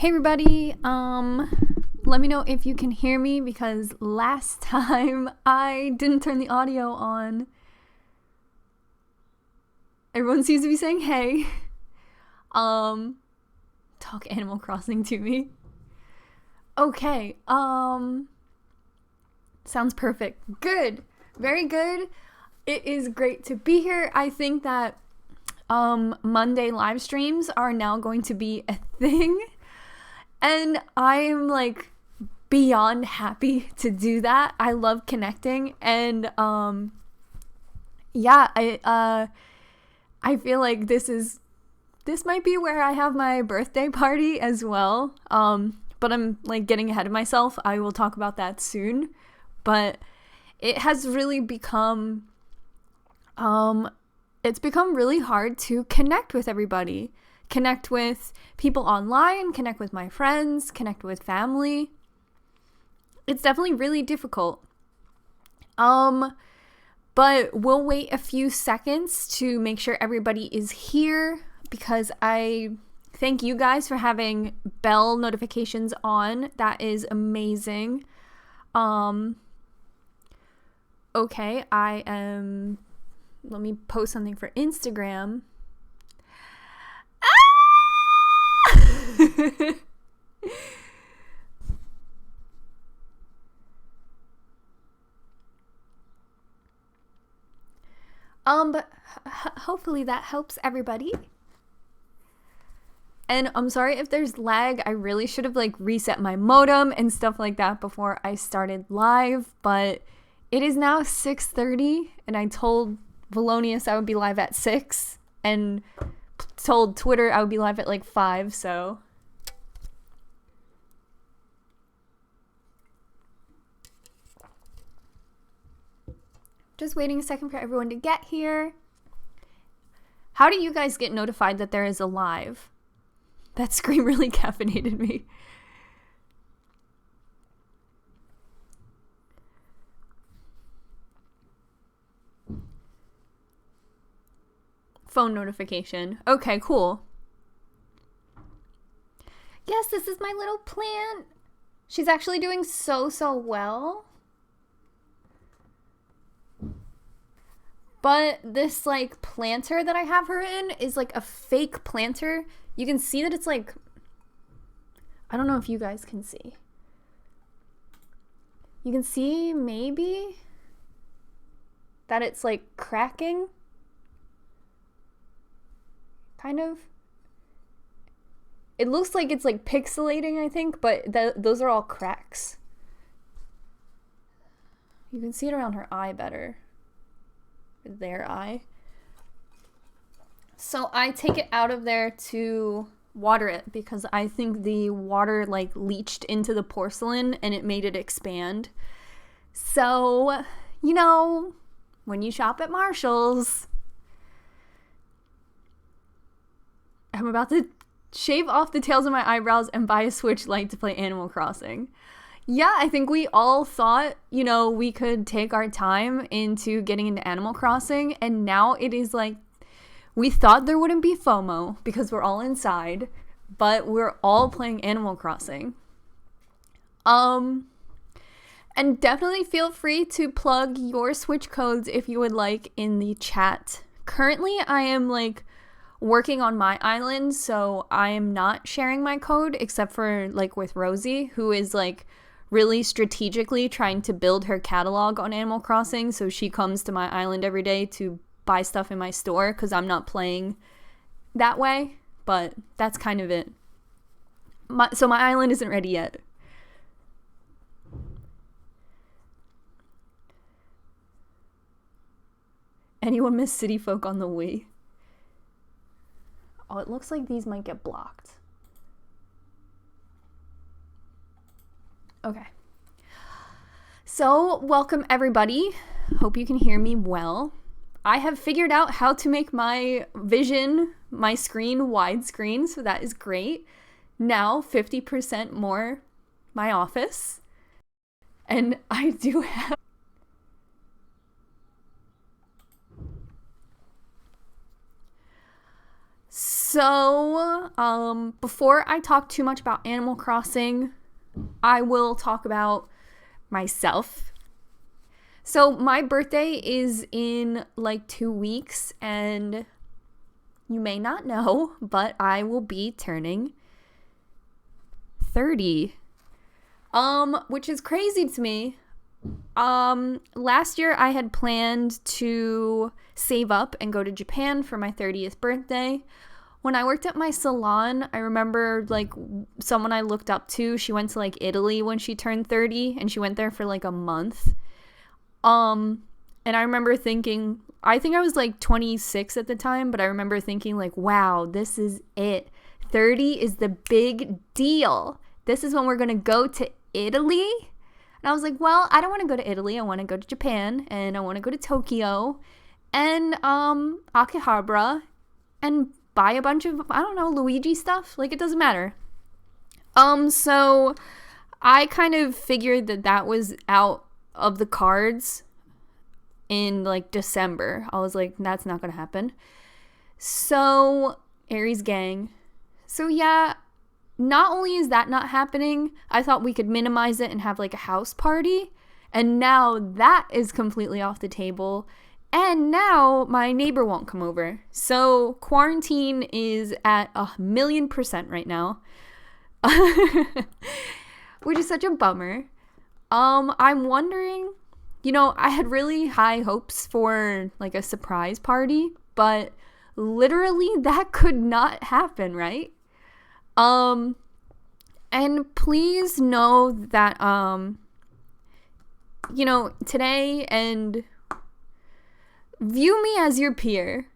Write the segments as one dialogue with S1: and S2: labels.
S1: Hey everybody, let me know if you can hear me because last time I didn't turn the audio on. Everyone seems to be saying hey. Talk Animal Crossing to me. Okay, sounds perfect. Good. Very good. It is great to be here. I think that Monday live streams are now going to be a thing. And I'm like beyond happy to do that. I love connecting, and I feel like this might be where I have my birthday party as well. But I'm like getting ahead of myself. I will talk about that soon. But it has really become it's become really hard to connect with everybody. Connect with people online, connect with my friends, connect with family. It's definitely really difficult. But we'll wait a few seconds to make sure everybody is here because I thank you guys for having bell notifications on. That is amazing. Okay, let me post something for Instagram. But hopefully that helps everybody. And I'm sorry if there's lag. I really should have like reset my modem and stuff like that before I started live, but it is now 6:30 and I told Bologna I would be live at 6 and told Twitter I would be live at like 5, so just waiting a second for everyone to get here. How do you guys get notified that there is a live? That scream really caffeinated me. Phone notification. Okay, cool. Yes, this is my little plant. She's actually doing so well. But this like planter that I have her in is like a fake planter. You can see that it's like, I don't know if you guys can see. You can see maybe that it's like cracking. Kind of. It looks like it's like pixelating, I think, but those are all cracks. You can see it around her eye better. Their eye. So I take it out of there to water it because I think the water like leached into the porcelain and it made it expand. So, you know, when you shop at Marshall's, I'm about to shave off the tails of my eyebrows and buy a Switch Lite to play Animal Crossing. Yeah, I think we all thought, you know, we could take our time into getting into Animal Crossing, and now it is like, we thought there wouldn't be FOMO because we're all inside, but we're all playing Animal Crossing. And definitely feel free to plug your Switch codes if you would like in the chat. Currently, I am like working on my island, so I am not sharing my code except for like with Rosie, who is like really strategically trying to build her catalog on Animal Crossing, so she comes to my island every day to buy stuff in my store because I'm not playing that way, but that's kind of it. So my island isn't ready yet. Anyone miss City Folk on the Wii? Oh, it looks like these might get blocked. Okay. So, welcome everybody. Hope you can hear me well. I have figured out how to make my vision, my screen widescreen, so that is great. Now, 50% more my office. And I do have So, before I talk too much about Animal Crossing, I will talk about myself. So, my birthday is in like 2 weeks, and you may not know, but I will be turning 30. Which is crazy to me. Last year I had planned to save up and go to Japan for my 30th birthday. When I worked at my salon, I remember like someone I looked up to, she went to like Italy when she turned 30 and she went there for like a month. And I remember thinking, I think I was like 26 at the time, but I remember thinking like, wow, this is it. 30 is the big deal. This is when we're going to go to Italy. And I was like, well, I don't want to go to Italy. I want to go to Japan, and I want to go to Tokyo and Akihabara and buy a bunch of, I don't know, Luigi stuff. Like, it doesn't matter. So I kind of figured that was out of the cards in like December. I was like, that's not gonna happen. So Aries gang. So yeah, not only is that not happening, I thought we could minimize it and have like a house party, and now that is completely off the table. And now my neighbor won't come over. So quarantine is at 1,000,000% right now. Which is such a bummer. I'm wondering, I had really high hopes for like a surprise party, but literally that could not happen, right? And please know that, today, and view me as your peer,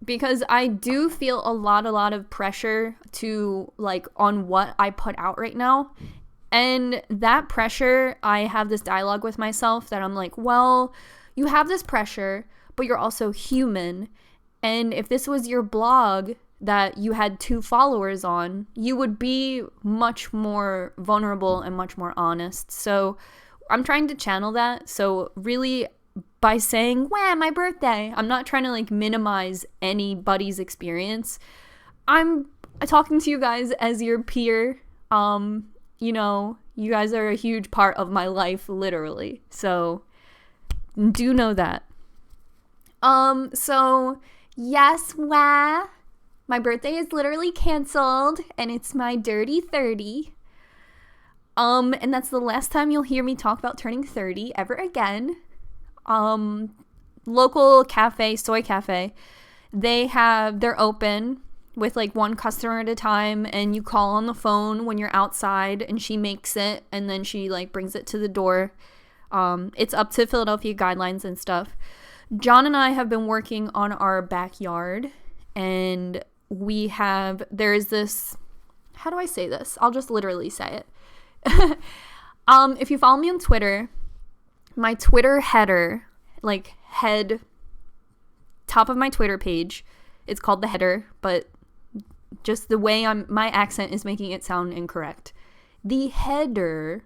S1: because I do feel a lot of pressure to like on what I put out right now. And that pressure, I have this dialogue with myself that I'm like, well, you have this pressure, but you're also human. And if this was your blog that you had 2 followers on, you would be much more vulnerable and much more honest. So I'm trying to channel that. So really, by saying, wow, my birthday, I'm not trying to like minimize anybody's experience. I'm talking to you guys as your peer. You guys are a huge part of my life, literally. So do know that. So yes, my birthday is literally canceled, and it's my dirty 30. And that's the last time you'll hear me talk about turning 30 ever again. Local cafe, Soy Cafe, they're open with like 1 customer at a time, and you call on the phone when you're outside, and she makes it, and then she like brings it to the door. It's up to Philadelphia guidelines and stuff. John and I have been working on our backyard, and there's this, how do I say this? I'll just literally say it. If you follow me on Twitter, my Twitter header, like top of my Twitter page, it's called the header, but just the way my accent is making it sound incorrect. The header,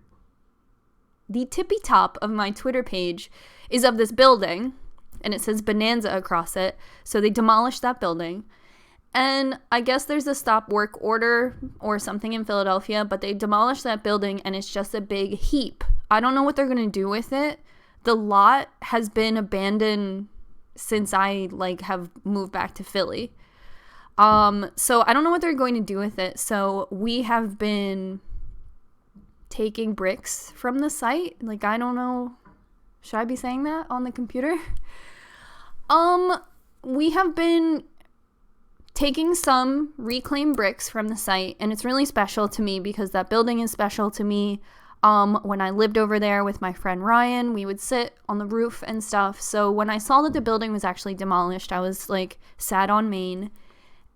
S1: the tippy top of my Twitter page is of this building, and it says Bonanza across it. So they demolished that building. And I guess there's a stop work order or something in Philadelphia, but they demolished that building, and it's just a big heap. I don't know what they're going to do with it. The lot has been abandoned since I have moved back to Philly. So I don't know what they're going to do with it. So we have been taking bricks from the site. I don't know. Should I be saying that on the computer? We have been taking some reclaimed bricks from the site, and it's really special to me because that building is special to me. When I lived over there with my friend Ryan, we would sit on the roof and stuff. So when I saw that the building was actually demolished, I was sad on Main.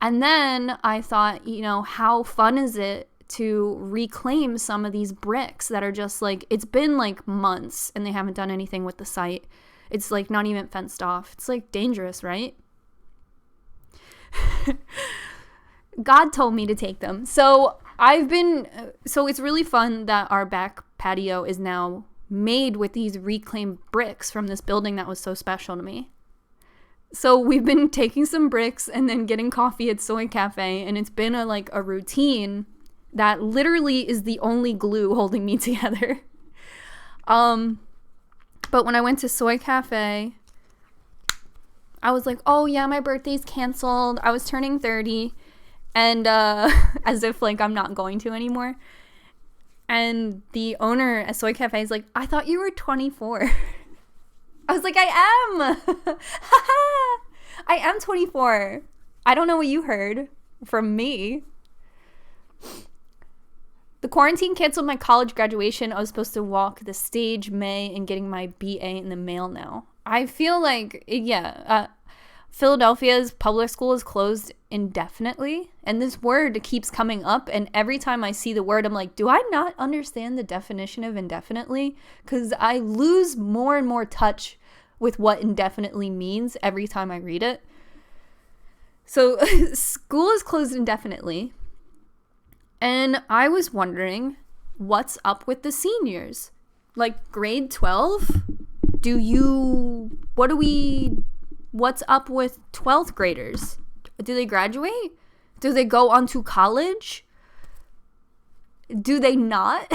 S1: And then I thought, how fun is it to reclaim some of these bricks that are just it's been months and they haven't done anything with the site. It's not even fenced off. It's dangerous, right? God told me to take them. So it's really fun that our back patio is now made with these reclaimed bricks from this building that was so special to me. So we've been taking some bricks and then getting coffee at Soy Cafe, and it's been a routine that literally is the only glue holding me together. But when I went to Soy Cafe, I was like, oh yeah, my birthday's canceled. I was turning 30, and as if like I'm not going to anymore. And the owner at Soy Cafe is like, I thought you were 24. I was like, I am. I am 24. I don't know what you heard from me. The quarantine canceled my college graduation. I was supposed to walk the stage May and getting my BA in the mail now. I feel like, Philadelphia's public school is closed indefinitely, and this word keeps coming up, and every time I see the word, I'm like, do I not understand the definition of indefinitely? Because I lose more and more touch with what indefinitely means every time I read it. So school is closed indefinitely, and I was wondering, what's up with the seniors? Like grade 12? What's up with 12th graders? Do they graduate? Do they go on to college? Do they not?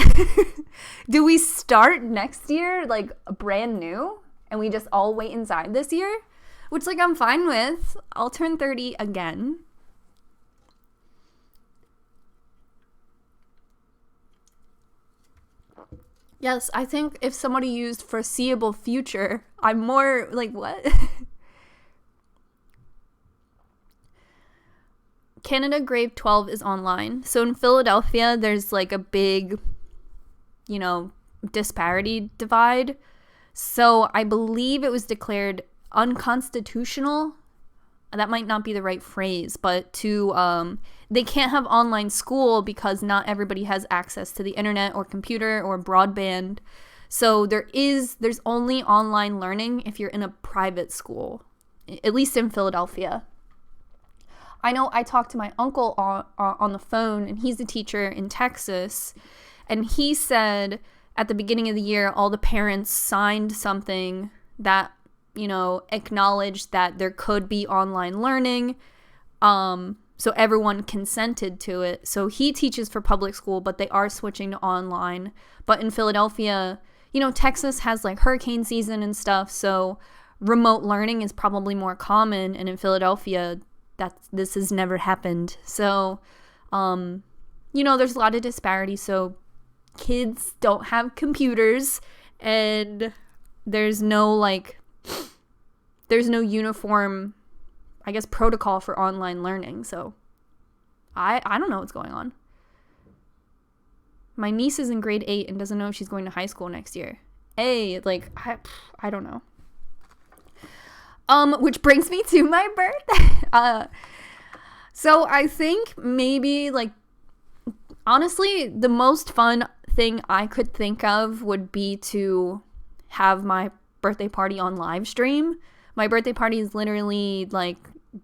S1: Do we start next year like brand new and we just all wait inside this year? Which like I'm fine with. I'll turn 30 again. Yes, I think if somebody used foreseeable future, I'm more like, what? Canada grade 12 is online. So in Philadelphia, there's like a big, disparity divide. So I believe it was declared unconstitutional. That might not be the right phrase, but they can't have online school because not everybody has access to the internet or computer or broadband. So there's only online learning if you're in a private school, at least in Philadelphia. I know I talked to my uncle on the phone, and he's a teacher in Texas, and he said at the beginning of the year, all the parents signed something that, acknowledged that there could be online learning, so everyone consented to it. So he teaches for public school, but they are switching to online. But in Philadelphia, Texas has like hurricane season and stuff, so remote learning is probably more common, and in Philadelphia, this has never happened. So, there's a lot of disparity. So kids don't have computers, and there's no uniform, I guess, protocol for online learning. So I don't know what's going on. My niece is in grade 8 and doesn't know if she's going to high school next year. I don't know. Which brings me to my birthday. So I think maybe, honestly, the most fun thing I could think of would be to have my birthday party on live stream. My birthday party is literally,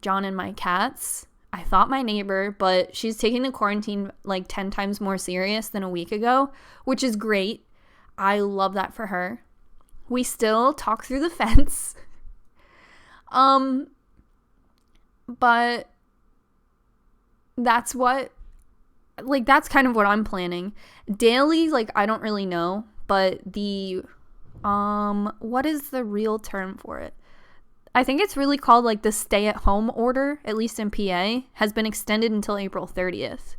S1: John and my cats. I thought my neighbor, but she's taking the quarantine, 10 times more serious than a week ago, which is great. I love that for her. We still talk through the fence. But that's that's kind of what I'm planning. Daily, I don't really know, but what is the real term for it? I think it's really called the stay-at-home order, at least in PA, has been extended until April 30th.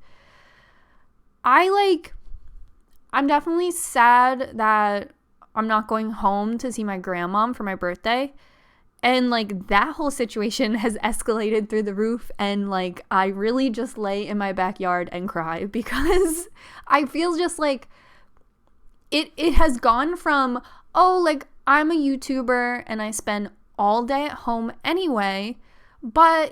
S1: I'm definitely sad that I'm not going home to see my grandmom for my birthday. And that whole situation has escalated through the roof, and I really just lay in my backyard and cry because I feel just it has gone from, I'm a YouTuber and I spend all day at home anyway, but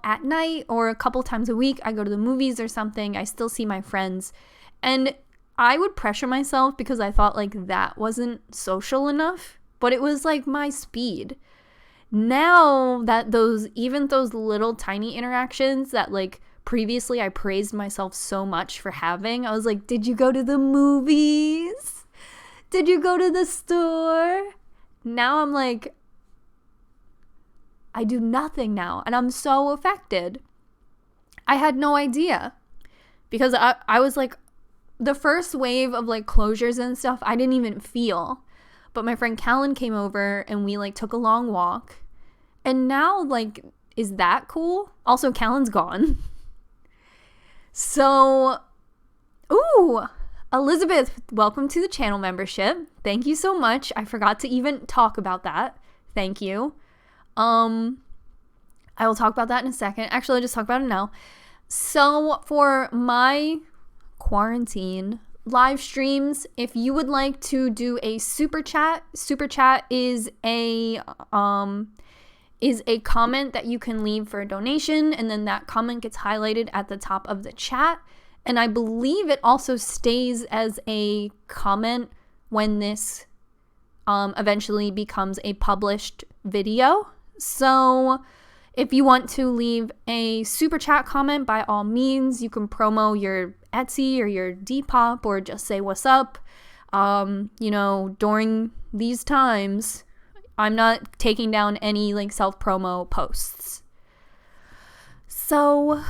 S1: at night or a couple times a week I go to the movies or something, I still see my friends, and I would pressure myself because I thought that wasn't social enough, but it was my speed. Now that those little tiny interactions that previously I praised myself so much for having, I was like, did you go to the movies? Did you go to the store? Now I'm I do nothing now, and I'm so affected. I had no idea, because I was like, the first wave of like closures and stuff, I didn't even feel. But my friend Callan came over and we like took a long walk. And now, like, is that cool? Also, Callan's gone. So, ooh, Elizabeth, welcome to the channel membership. Thank you so much. I forgot to even talk about that. Thank you. I will talk about that in a second. Actually, I'll just talk about it now. So, for my quarantine live streams, if you would like to do a super chat is a comment that you can leave for a donation, and then that comment gets highlighted at the top of the chat, and I believe it also stays as a comment when this eventually becomes a published video. So if you want to leave a super chat comment, by all means, you can promo your Etsy or your Depop, or just say what's up. During these times, I'm not taking down any like self-promo posts. So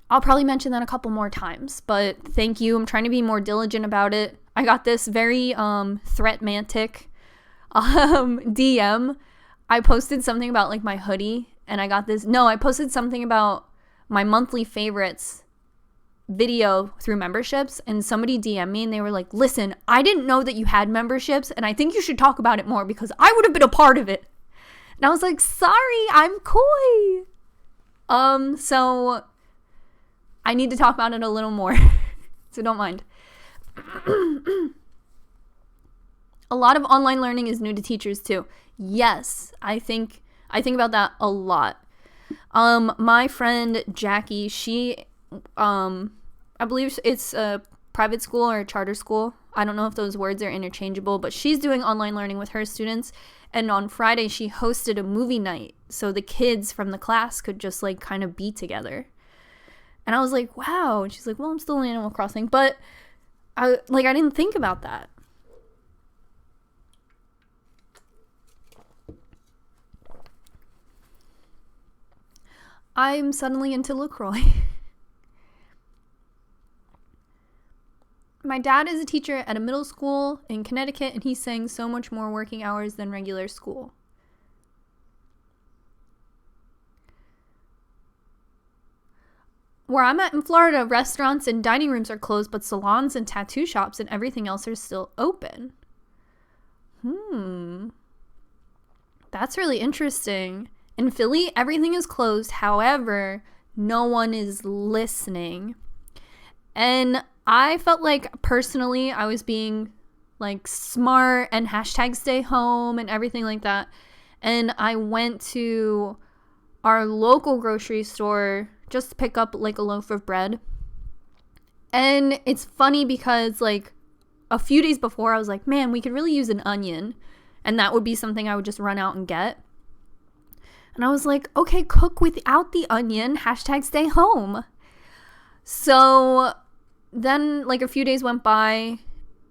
S1: I'll probably mention that a couple more times, but thank you. I'm trying to be more diligent about it. I got this very threatmantic DM. I posted something about like my hoodie, and I posted something about my monthly favorites video through memberships, and somebody DM'd me and they were like, listen, I didn't know that you had memberships, and I think you should talk about it more because I would have been a part of it. And I was like, sorry, I'm coy. So I need to talk about it a little more. So don't mind. A lot of online learning is new to teachers too. Yes, I think about that a lot. My friend Jackie, she I believe it's a private school or a charter school. I don't know if those words are interchangeable, but she's doing online learning with her students. And on Friday, she hosted a movie night, so the kids from the class could just like kind of be together. And I was like, wow. And she's like, well, I'm still in Animal Crossing, but I didn't think about that. I'm suddenly into LaCroix. My dad is a teacher at a middle school in Connecticut, and he's saying so much more working hours than regular school. Where I'm at in Florida, restaurants and dining rooms are closed, but salons and tattoo shops and everything else are still open. That's really interesting. In Philly, everything is closed. However, no one is listening. And I felt like personally I was being like smart and hashtag stay home and everything like that. And I went to our local grocery store just to pick up like a loaf of bread. And it's funny because like a few days before I was like, man, we could really use an onion. And that would be something I would just run out and get. And I was like, okay, cook without the onion, hashtag stay home. So then like a few days went by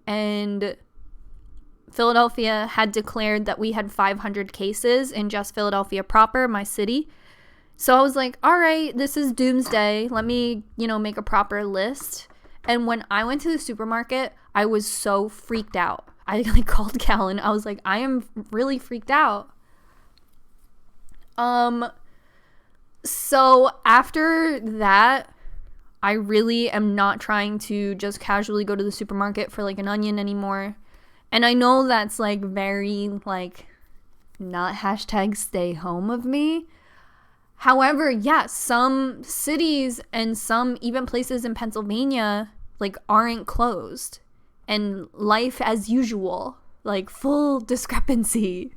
S1: and Philadelphia had declared that we had 500 cases in just Philadelphia proper, my city. So I was like, all right, this is doomsday. Let me, make a proper list. And when I went to the supermarket, I was so freaked out. I like called Callan. I was like, I am really freaked out. So after that, I really am not trying to just casually go to the supermarket for like an onion anymore. And I know that's like very like not hashtag stay home of me. However, yes, some cities and some even places in Pennsylvania like aren't closed and life as usual, like full discrepancy.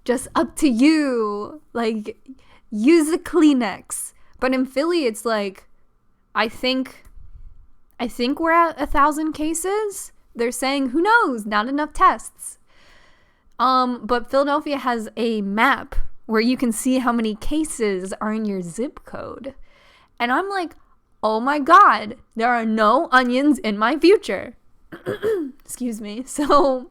S1: Just up to you, like use a Kleenex. But in Philly, it's like, I think we're at 1,000 cases. They're saying, who knows, not enough tests. But Philadelphia has a map where you can see how many cases are in your zip code. And I'm like, oh my God, there are no onions in my future. Excuse me. So,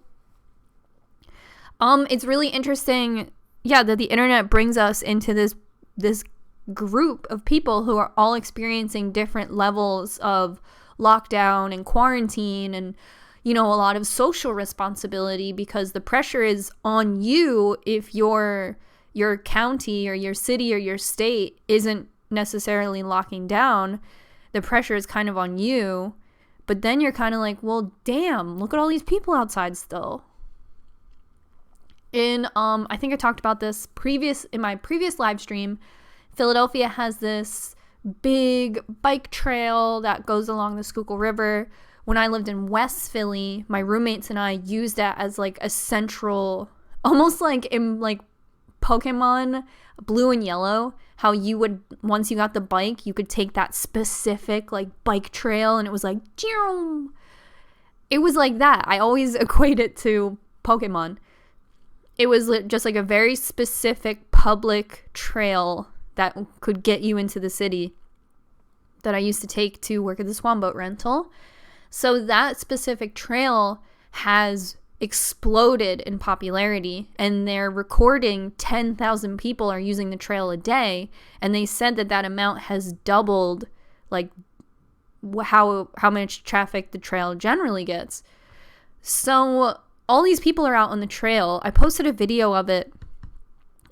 S1: it's really interesting that the internet brings us into this group of people who are all experiencing different levels of lockdown and quarantine and, you know, a lot of social responsibility, because the pressure is on you if your county or your city or your state isn't necessarily locking down. The pressure is kind of on you, but then you're kind of like, well, damn, look at all these people outside still. I think I talked about this in my previous live stream. Philadelphia has this big bike trail that goes along the Schuylkill River. When I lived in West Philly, my roommates and I used that as like a central, almost like in like Pokemon Blue and Yellow, how you would, once you got the bike, you could take that specific like bike trail and it was like, it was like that. I always equate it to Pokemon. It was just like a very specific public trail that could get you into the city that I used to take to work at the Swan Boat rental. So that specific trail has exploded in popularity, and they're recording 10,000 people are using the trail a day, and they said that amount has doubled like how much traffic the trail generally gets. So all these people are out on the trail. I posted a video of it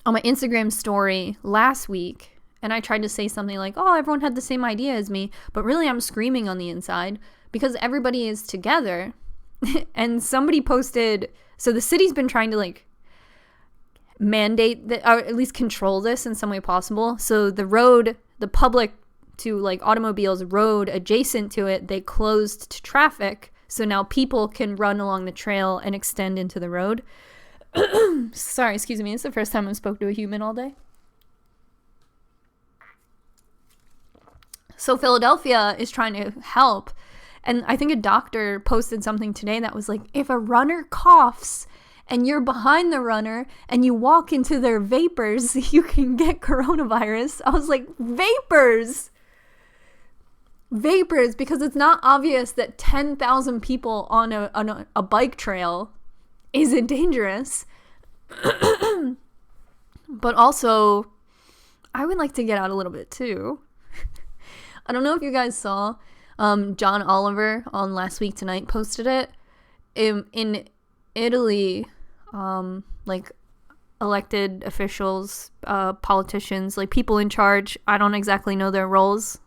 S1: on my Instagram story last week, and I tried to say something like, oh, everyone had the same idea as me, but really I'm screaming on the inside because everybody is together. And somebody posted, so the city's been trying to like mandate that, or at least control this in some way possible. So the public to like automobiles road adjacent to it, they closed to traffic. So now people can run along the trail and extend into the road. Sorry, excuse me. It's the first time I've spoke to a human all day. So Philadelphia is trying to help. And I think a doctor posted something today that was like, if a runner coughs and you're behind the runner and you walk into their vapors, you can get coronavirus. I was like, vapors! Vapors, because it's not obvious that 10,000 people on a bike trail isn't dangerous. But also, I would like to get out a little bit too. I don't know if you guys saw, John Oliver on Last Week Tonight posted it. In Italy, like elected officials, politicians, like people in charge, I don't exactly know their roles,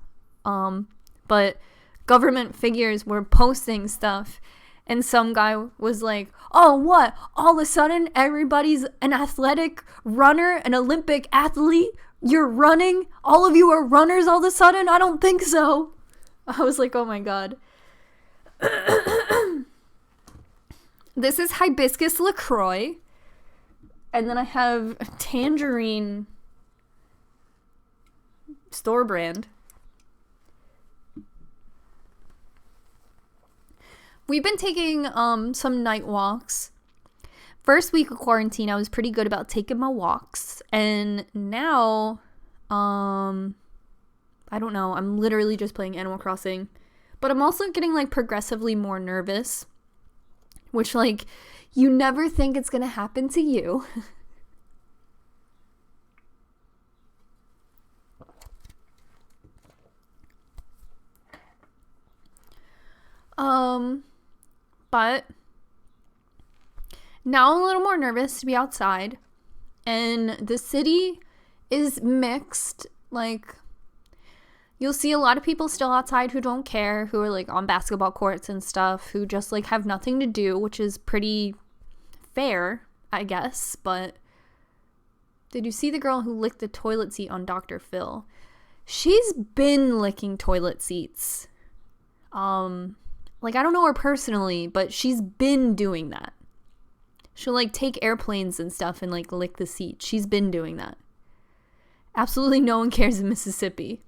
S1: but government figures were posting stuff, and some guy was like, oh, what? All of a sudden, everybody's an athletic runner, an Olympic athlete? You're running? All of you are runners all of a sudden? I don't think so. I was like, oh my god. This is hibiscus LaCroix. And then I have tangerine store brand. We've been taking some night walks. First week of quarantine, I was pretty good about taking my walks. And now, I don't know. I'm literally just playing Animal Crossing. But I'm also getting, like, progressively more nervous. Which, like, you never think it's gonna happen to you. But now I'm a little more nervous to be outside. And the city is mixed. Like, you'll see a lot of people still outside who don't care, who are like on basketball courts and stuff, who just like have nothing to do, which is pretty fair, I guess. But did you see the girl who licked the toilet seat on Dr. Phil? She's been licking toilet seats. Like, I don't know her personally, but she's been doing that. She'll like take airplanes and stuff and like lick the seat. She's been doing that. Absolutely no one cares in Mississippi.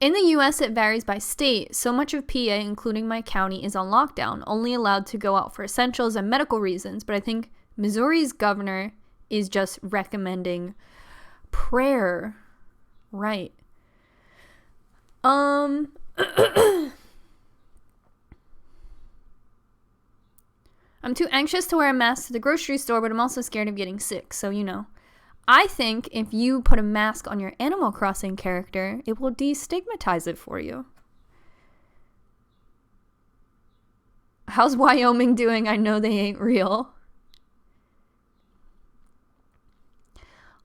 S1: In the US, it varies by state. So much of PA, including my county, is on lockdown, only allowed to go out for essentials and medical reasons. But I think Missouri's governor is just recommending prayer. Right. I'm I'm too anxious to wear a mask to the grocery store, but I'm also scared of getting sick, so you know. I think if you put a mask on your Animal Crossing character, it will destigmatize it for you. How's Wyoming doing? I know they ain't real.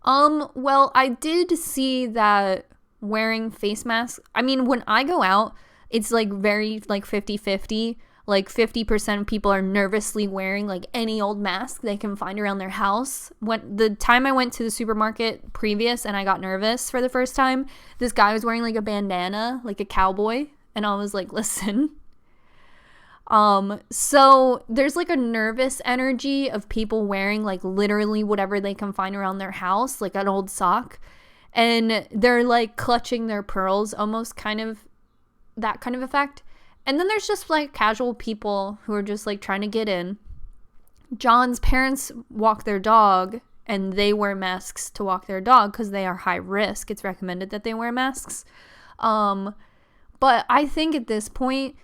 S1: Well, I did see that wearing face masks, I mean, when I go out, it's like very like 50-50. Like 50% of people are nervously wearing like any old mask they can find around their house. When the time I went to the supermarket previous and I got nervous for the first time, this guy was wearing like a bandana, like a cowboy, and I was like, listen. So there's like a nervous energy of people wearing like literally whatever they can find around their house, like an old sock, and they're like clutching their pearls, almost kind of that kind of effect. And then there's just like casual people who are just like trying to get in. John's parents walk their dog and they wear masks to walk their dog because they are high risk. It's recommended that they wear masks. But I think at this point,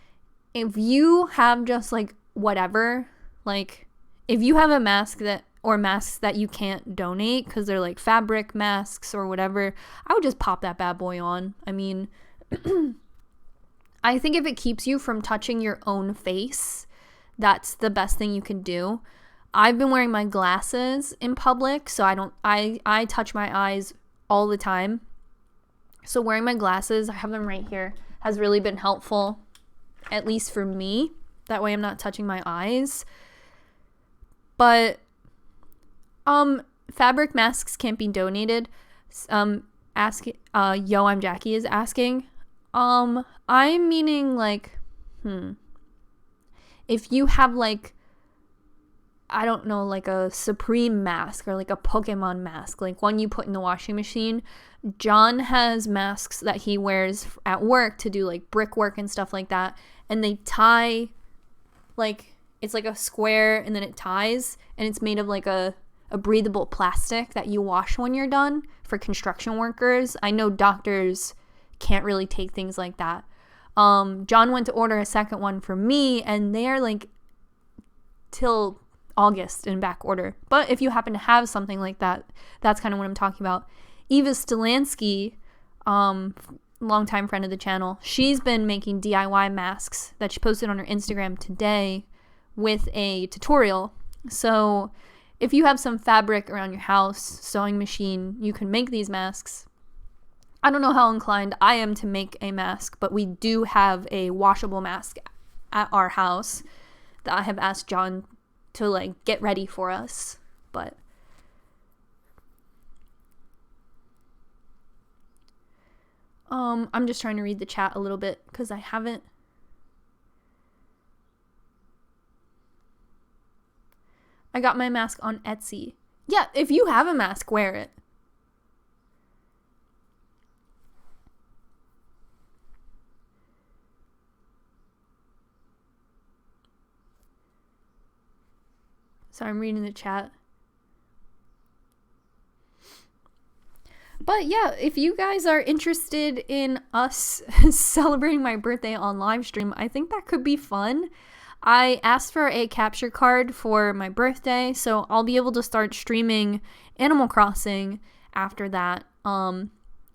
S1: if you have just like whatever, like if you have a mask that, or masks that you can't donate because they're like fabric masks or whatever, I would just pop that bad boy on. I mean, I think if it keeps you from touching your own face, that's the best thing you can do. I've been wearing my glasses in public, so I touch my eyes all the time. So wearing my glasses, I have them right here, has really been helpful, at least for me. That way I'm not touching my eyes. But fabric masks can't be donated. I'm Jackie is asking. I'm meaning like, if you have like, I don't know, like a Supreme mask or like a Pokemon mask, like one you put in the washing machine. John has masks that he wears at work to do like brickwork and stuff like that. And they tie, like, it's like a square and then it ties, and it's made of like a breathable plastic that you wash when you're done for construction workers. I know doctors can't really take things like that. John went to order a second one for me, and they are like till August in back order. But if you happen to have something like that, that's kind of what I'm talking about. Eva Stelansky, longtime friend of the channel, she's been making DIY masks that she posted on her Instagram today with a tutorial. So if you have some fabric around your house, sewing machine, you can make these masks. I don't know how inclined I am to make a mask, but we do have a washable mask at our house that I have asked John to like get ready for us. But I'm just trying to read the chat a little bit because I haven't. I got my mask on Etsy. Yeah, if you have a mask, wear it. Sorry, I'm reading the chat. But yeah, if you guys are interested in us celebrating my birthday on live stream, I think that could be fun. I asked for a capture card for my birthday, so I'll be able to start streaming Animal Crossing after that,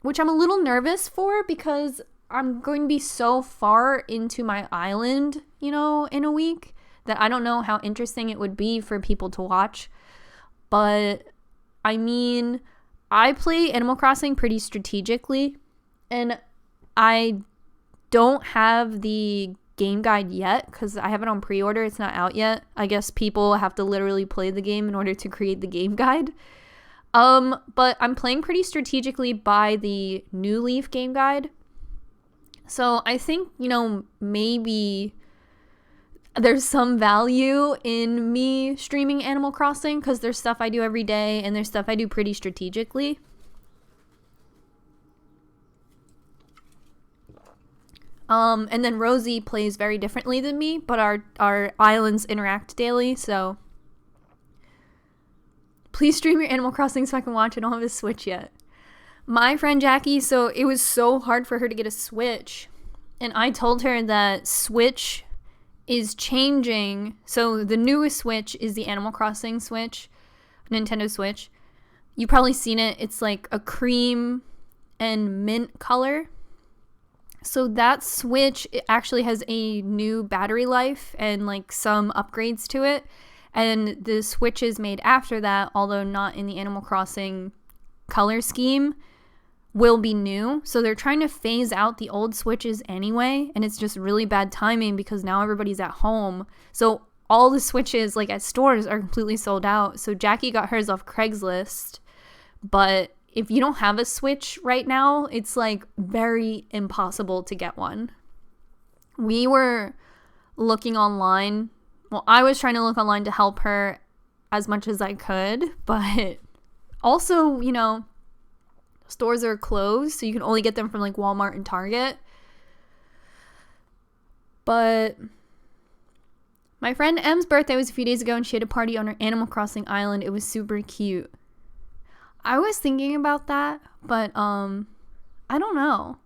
S1: which I'm a little nervous for because I'm going to be so far into my island, you know, in a week, that I don't know how interesting it would be for people to watch. But I mean, I play Animal Crossing pretty strategically, and I don't have the game guide yet because I have it on pre-order. It's not out yet. I guess people have to literally play the game in order to create the game guide. But I'm playing pretty strategically by the New Leaf game guide. So I think, you know, maybe there's some value in me streaming Animal Crossing because there's stuff I do every day and there's stuff I do pretty strategically. And then Rosie plays very differently than me, but our islands interact daily, so please stream your Animal Crossing so I can watch. I don't have a Switch yet. My friend Jackie, so it was so hard for her to get a Switch, and I told her that Switch is changing. So the newest Switch is the Animal Crossing Switch, Nintendo Switch. You've probably seen it. It's like a cream and mint color. So that Switch, it actually has a new battery life and like some upgrades to it. And the Switches made after that, although not in the Animal Crossing color scheme, will be new. So they're trying to phase out the old Switches anyway, and it's just really bad timing because now everybody's at home. So all the Switches like at stores are completely sold out. So Jackie got hers off Craigslist, but if you don't have a Switch right now, it's like very impossible to get one. We were looking online. Well, I was trying to look online to help her as much as I could, but also, you know, stores are closed, so you can only get them from like Walmart and Target. But my friend M's birthday was a few days ago, and she had a party on her Animal Crossing island. It was super cute. I was thinking about that, but I don't know.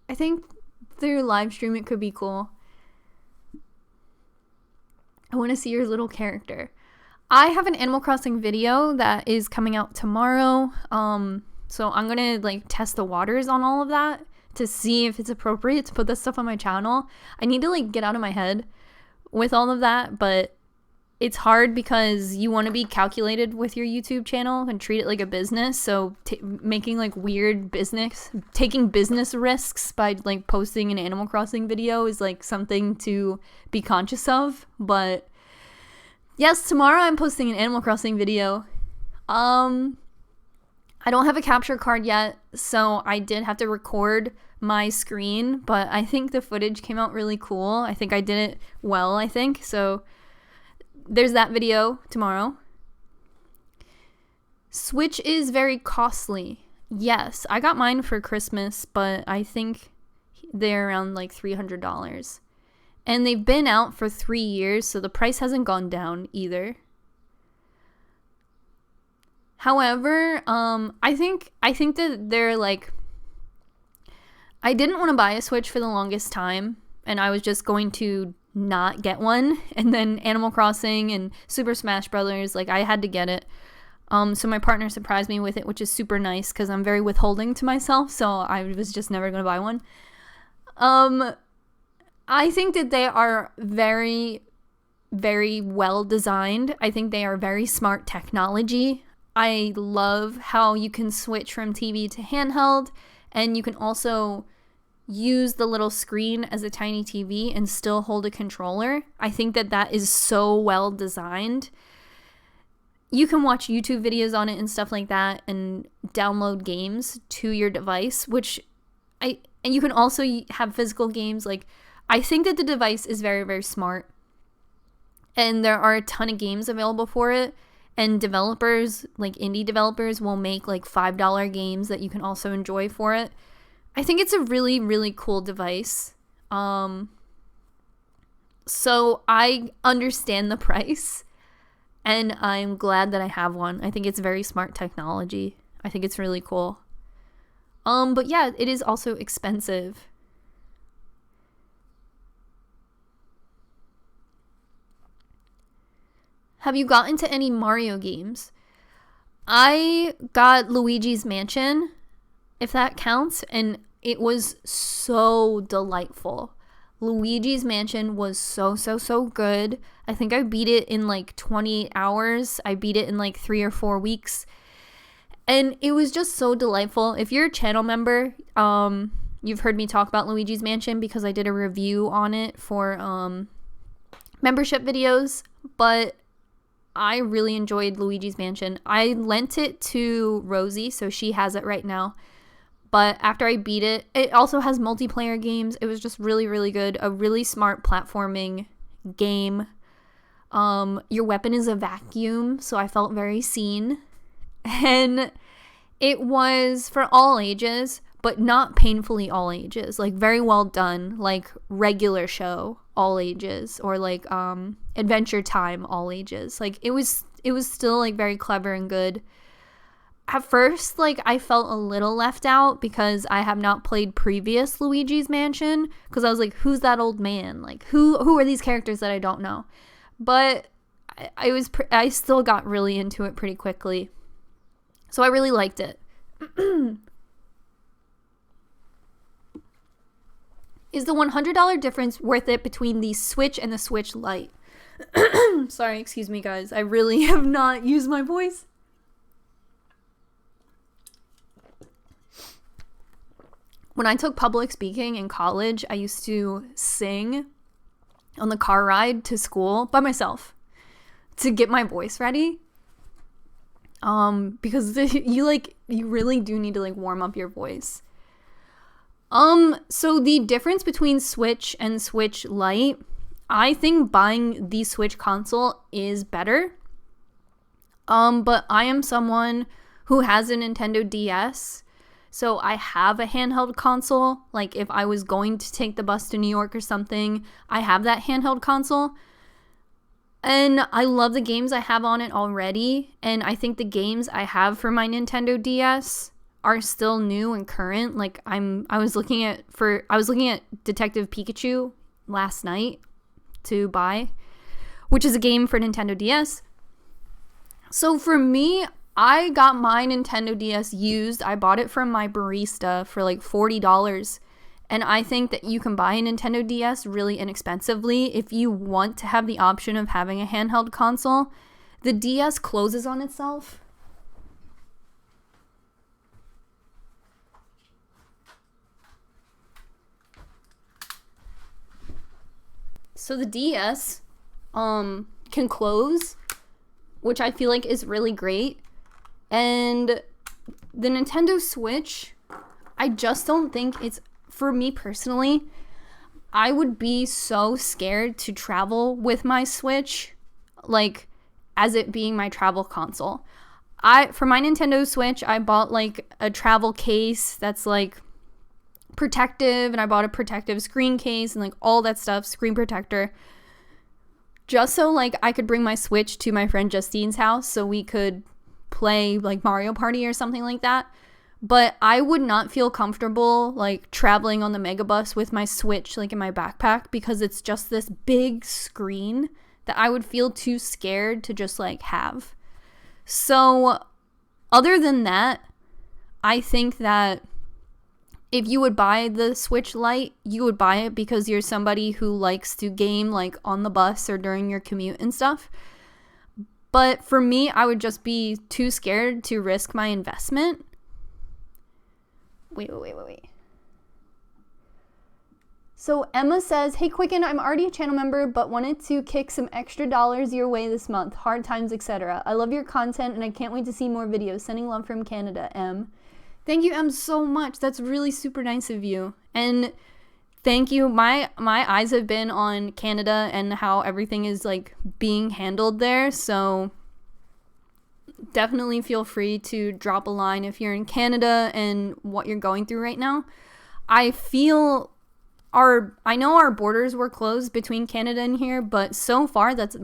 S1: I think through live stream it could be cool. I want to see your little character. I have an Animal Crossing video that is coming out tomorrow. So I'm going to like test the waters on all of that to see if it's appropriate to put this stuff on my channel. I need to like get out of my head with all of that, but it's hard because you want to be calculated with your YouTube channel and treat it like a business. So making like taking business risks by like posting an Animal Crossing video is like something to be conscious of. But yes, tomorrow I'm posting an Animal Crossing video. I don't have a capture card yet, so I did have to record my screen, but I think the footage came out really cool. I think I did it well, so there's that video tomorrow. Switch is very costly. Yes, I got mine for Christmas, but I think they're around like $300. And they've been out for 3 years, so the price hasn't gone down either. However, I think that they're like, I didn't want to buy a Switch for the longest time, and I was just going to not get one. And then Animal Crossing and Super Smash Brothers, like I had to get it. So my partner surprised me with it, which is super nice because I'm very withholding to myself, so I was just never going to buy one. I think that they are very, very well designed. I think they are very smart technology. I love how you can switch from TV to handheld, and you can also use the little screen as a tiny TV and still hold a controller. I think that that is so well designed. You can watch YouTube videos on it and stuff like that and download games to your device, and you can also have physical games. Like, I think that the device is very, very smart, and there are a ton of games available for it. And developers, like indie developers, will make like $5 games that you can also enjoy for it. I think it's a really, really cool device. So I understand the price, and I'm glad that I have one. I think it's very smart technology. I think it's really cool. But yeah, it is also expensive. Have you gotten to any Mario games? I got Luigi's Mansion, if that counts, and it was so delightful. Luigi's Mansion was so, so, so good. I think I beat it in like 28 hours. I beat it in like 3 or 4 weeks. And it was just so delightful. If you're a channel member, you've heard me talk about Luigi's Mansion because I did a review on it for membership videos. But I really enjoyed Luigi's Mansion. I lent it to Rosie, so she has it right now. But after I beat it, it also has multiplayer games. It was just really, really good. A really smart platforming game. Your weapon is a vacuum, so I felt very seen. And it was for all ages, but not painfully all ages. Like, very well done. Like, regular show, all ages. Or like Adventure Time, all ages. Like, it was still like very clever and good. at first, like, I felt a little left out because I have not played previous Luigi's Mansion, because I was like, who's that old man? Like, who are these characters that I don't know? But I still got really into it pretty quickly. So I really liked it. Is the $100 difference worth it between the Switch and the Switch Lite? Sorry, excuse me, guys. I really have not used my voice. When I took public speaking in college, I used to sing on the car ride to school by myself to get my voice ready. Because you really do need to like warm up your voice. So the difference between Switch and Switch Lite, I think buying the Switch console is better. But I am someone who has a Nintendo DS. So I have a handheld console. Like if I was going to take the bus to New York or something, I have that handheld console. And I love the games I have on it already. And I think the games I have for my Nintendo DS are still new and current. Like I was looking at Detective Pikachu last night to buy, which is a game for Nintendo DS. So for me, I got my Nintendo DS used. I bought it from my barista for like $40. And I think that you can buy a Nintendo DS really inexpensively if you want to have the option of having a handheld console. The DS closes on itself. So the DS can close, which I feel like is really great. And the Nintendo Switch, I just don't think it's, for me personally, I would be so scared to travel with my Switch, like as it being my travel console. For my Nintendo Switch, I bought like a travel case that's like protective, and I bought a protective screen case and like all that stuff, screen protector, just so like I could bring my Switch to my friend Justine's house so we could play like Mario Party or something like that. But I would not feel comfortable like traveling on the megabus with my Switch like in my backpack, because it's just this big screen that I would feel too scared to just like have. So other than that, I think that if you would buy the Switch Lite, you would buy it because you're somebody who likes to game like on the bus or during your commute and stuff. But for me, I would just be too scared to risk my investment. Wait. So Emma says, hey Quicken, I'm already a channel member, but wanted to kick some extra dollars your way this month. Hard times, etc. I love your content and I can't wait to see more videos. Sending love from Canada, Em. Thank you, Em, so much. That's really super nice of you. And thank you. My eyes have been on Canada and how everything is like being handled there. So definitely feel free to drop a line if you're in Canada and what you're going through right now. I know our borders were closed between Canada and here, but so far that's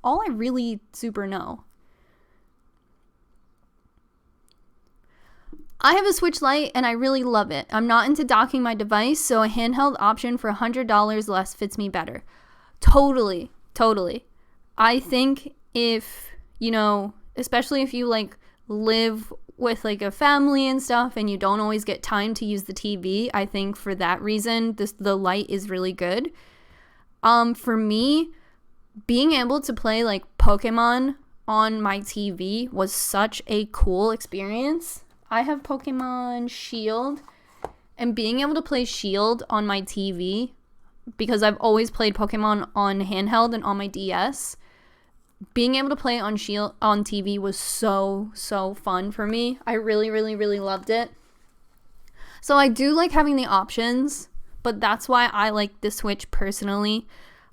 S1: all I really super know. I have a Switch Lite and I really love it. I'm not into docking my device, so a handheld option for $100 less fits me better. Totally. I think if, especially if you like live with like a family and stuff and you don't always get time to use the TV, I think for that reason, the Lite is really good. For me, being able to play like Pokemon on my TV was such a cool experience. I have Pokemon Shield, and being able to play Shield on my TV, because I've always played Pokemon on handheld and on my DS, being able to play on Shield on TV was so fun for me. I really loved it. So I do like having the options, but that's why I like the Switch personally.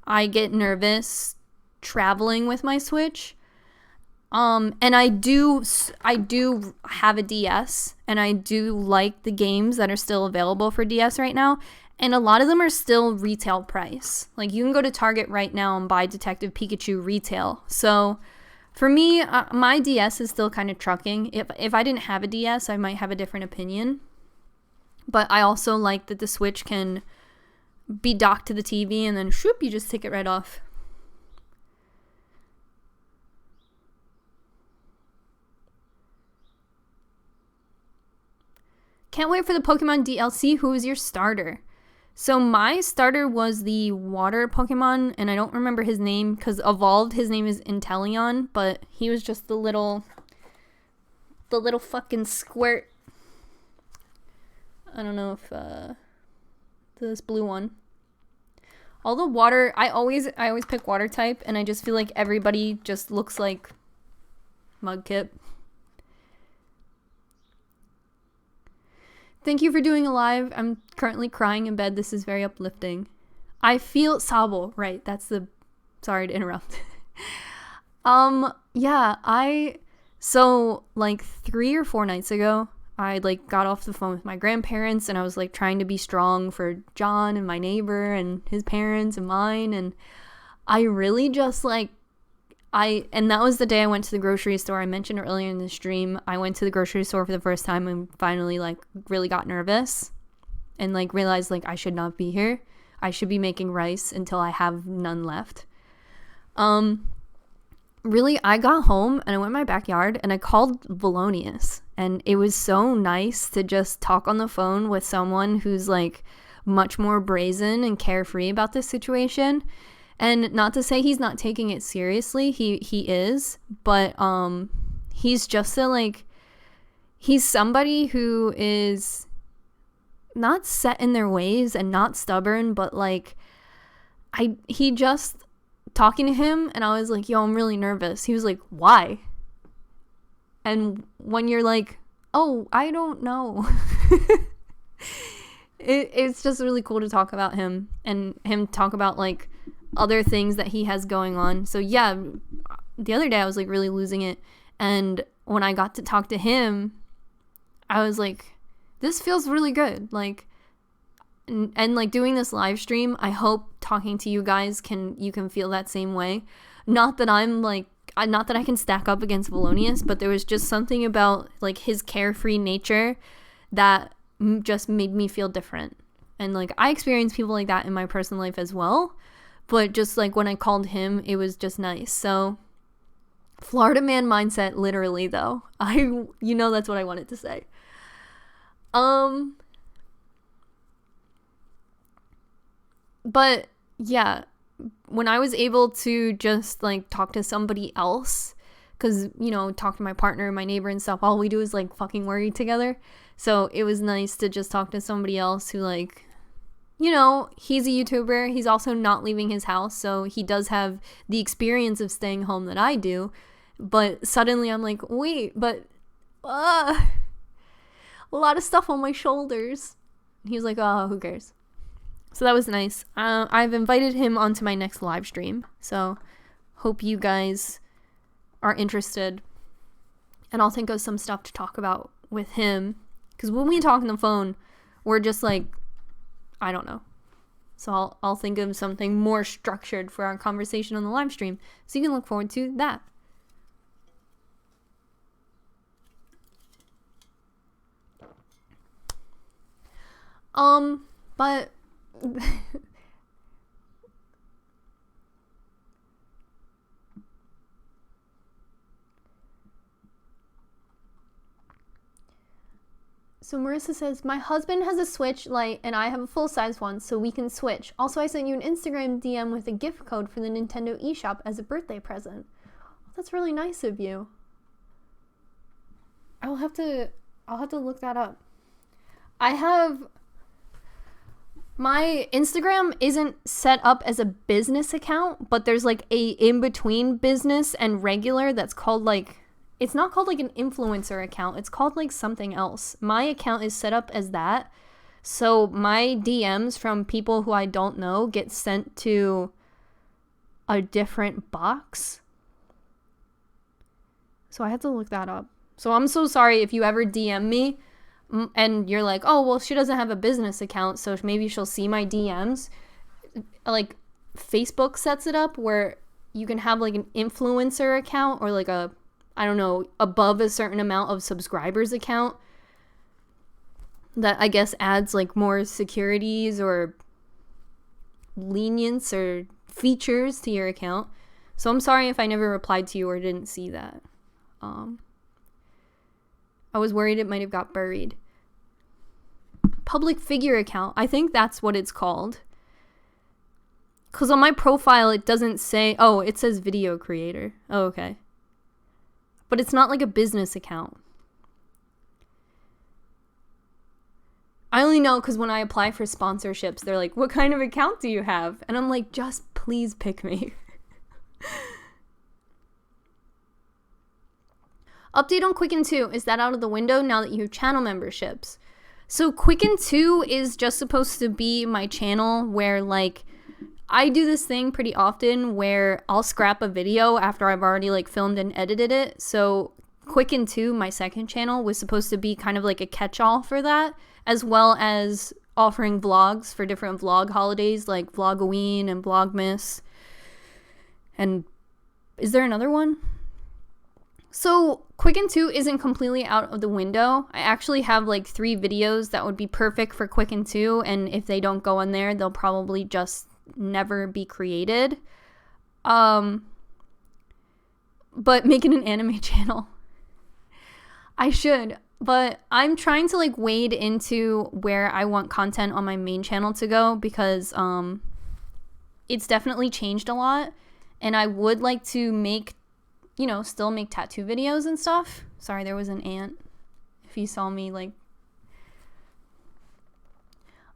S1: I get nervous traveling with my Switch. And I do have a DS, and I do like the games that are still available for DS right now, and a lot of them are still retail price. Like you can go to Target right now and buy Detective Pikachu retail. So For me, my DS is still kind of trucking. If I didn't have a DS, I might have a different opinion. But I also like that the Switch can be docked to the TV and then shoop, you just take it right off. Can't wait for the Pokemon DLC. Who is your starter? So my starter was the water Pokemon, and I don't remember his name because Evolved, his name is Inteleon, but he was just the little fucking squirt. I don't know if this blue one. All the water, I always pick water type, and I just feel like everybody just looks like Mudkip. Thank you for doing a live. I'm currently crying in bed. This is very uplifting. I feel Sabo, right? Sorry to interrupt. Yeah, so like 3 or 4 nights ago, I like got off the phone with my grandparents and I was like trying to be strong for John and my neighbor and his parents and mine, and I really just like and that was the day I went to the grocery store. I mentioned earlier in the stream, I went to the grocery store for the first time and finally like really got nervous and like realized like I should not be here. I should be making rice until I have none left. Really, I got home and I went in my backyard and I called Bologna, and it was so nice to just talk on the phone with someone who's like much more brazen and carefree about this situation. And not to say he's not taking it seriously, he is, but he's just he's somebody who is not set in their ways and not stubborn, but like he just talking to him and I was like, yo, I'm really nervous. He was like, why? And when you're like, oh, I don't know. It's just really cool to talk about him and him talk about like other things that he has going on. So yeah, the other day I was like really losing it, and when I got to talk to him, I was like, this feels really good. Like, and like doing this live stream, I hope talking to you guys you can feel that same way. Not that I can stack up against Volonius, but there was just something about like his carefree nature that just made me feel different. And like I experience people like that in my personal life as well, but just like when I called him, it was just nice. So Florida man mindset, literally though. That's what I wanted to say. But yeah, when I was able to just like talk to somebody else, because talk to my partner, my neighbor and stuff, all we do is like fucking worry together. So it was nice to just talk to somebody else who like, he's a YouTuber. He's also not leaving his house, so he does have the experience of staying home that I do. But suddenly I'm like, wait, but a lot of stuff on my shoulders. He was like, oh, who cares? So that was nice. I've invited him onto my next live stream, so hope you guys are interested. And I'll think of some stuff to talk about with him, because when we talk on the phone, we're just like, I don't know. So I'll think of something more structured for our conversation on the live stream, so you can look forward to that. But so Marissa says, my husband has a Switch Lite and I have a full-size one, so we can switch. Also, I sent you an Instagram DM with a gift code for the Nintendo eShop as a birthday present. Oh, that's really nice of you. I'll have to look that up. My Instagram isn't set up as a business account, but there's like a in-between business and regular that's called like, it's not called like an influencer account. It's called like something else. My account is set up as that. So my DMs from people who I don't know get sent to a different box. So I had to look that up. So I'm so sorry if you ever DM me and you're like, oh, well, she doesn't have a business account, so maybe she'll see my DMs. Like, Facebook sets it up where you can have like an influencer account or like a, I don't know, above a certain amount of subscribers account that I guess adds like more securities or lenience or features to your account. So I'm sorry if I never replied to you or didn't see that. I was worried it might have got buried. Public figure account. I think that's what it's called. Because on my profile, it doesn't say... Oh, it says video creator. Oh, okay. But it's not like a business account. I only know because when I apply for sponsorships, they're like, what kind of account do you have? And I'm like, just please pick me. Update on Quicken 2. Is that out of the window now that you have channel memberships? So Quicken 2 is just supposed to be my channel where, like, I do this thing pretty often where I'll scrap a video after I've already, like, filmed and edited it. So Quicken 2, my second channel, was supposed to be kind of like a catch-all for that, as well as offering vlogs for different vlog holidays like Vlogoween and Vlogmas. And is there another one? So Quicken 2 isn't completely out of the window. I actually have like 3 videos that would be perfect for Quicken 2, and if they don't go on there, they'll probably just never be created. But making an anime channel. I should, but I'm trying to like wade into where I want content on my main channel to go because it's definitely changed a lot, and I would like to make, you know, still make tattoo videos and stuff. Sorry, there was an ant. If you saw me, like...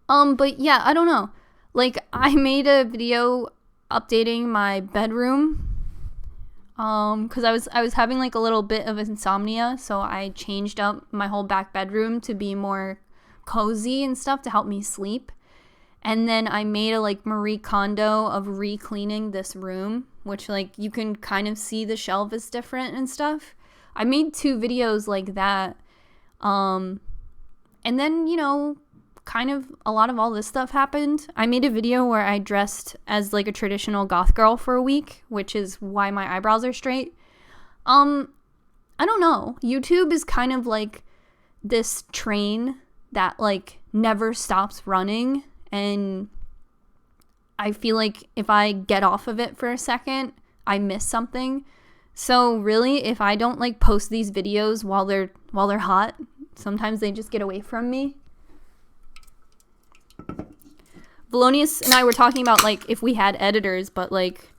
S1: But yeah, I don't know. Like, I made a video updating my bedroom. Because I was having, like, a little bit of insomnia, so I changed up my whole back bedroom to be more cozy and stuff to help me sleep. And then I made a, like, Marie Kondo of re-cleaning this room, which, like, you can kind of see the shelf is different and stuff. I made 2 videos like that. And then, you know, kind of a lot of all this stuff happened. I made a video where I dressed as, like, a traditional goth girl for a week, which is why my eyebrows are straight. I don't know. YouTube is kind of like this train that, like, never stops running. And I feel like if I get off of it for a second, I miss something. So really, if I don't like post these videos while they're hot, sometimes they just get away from me. Bologna and I were talking about like if we had editors, but like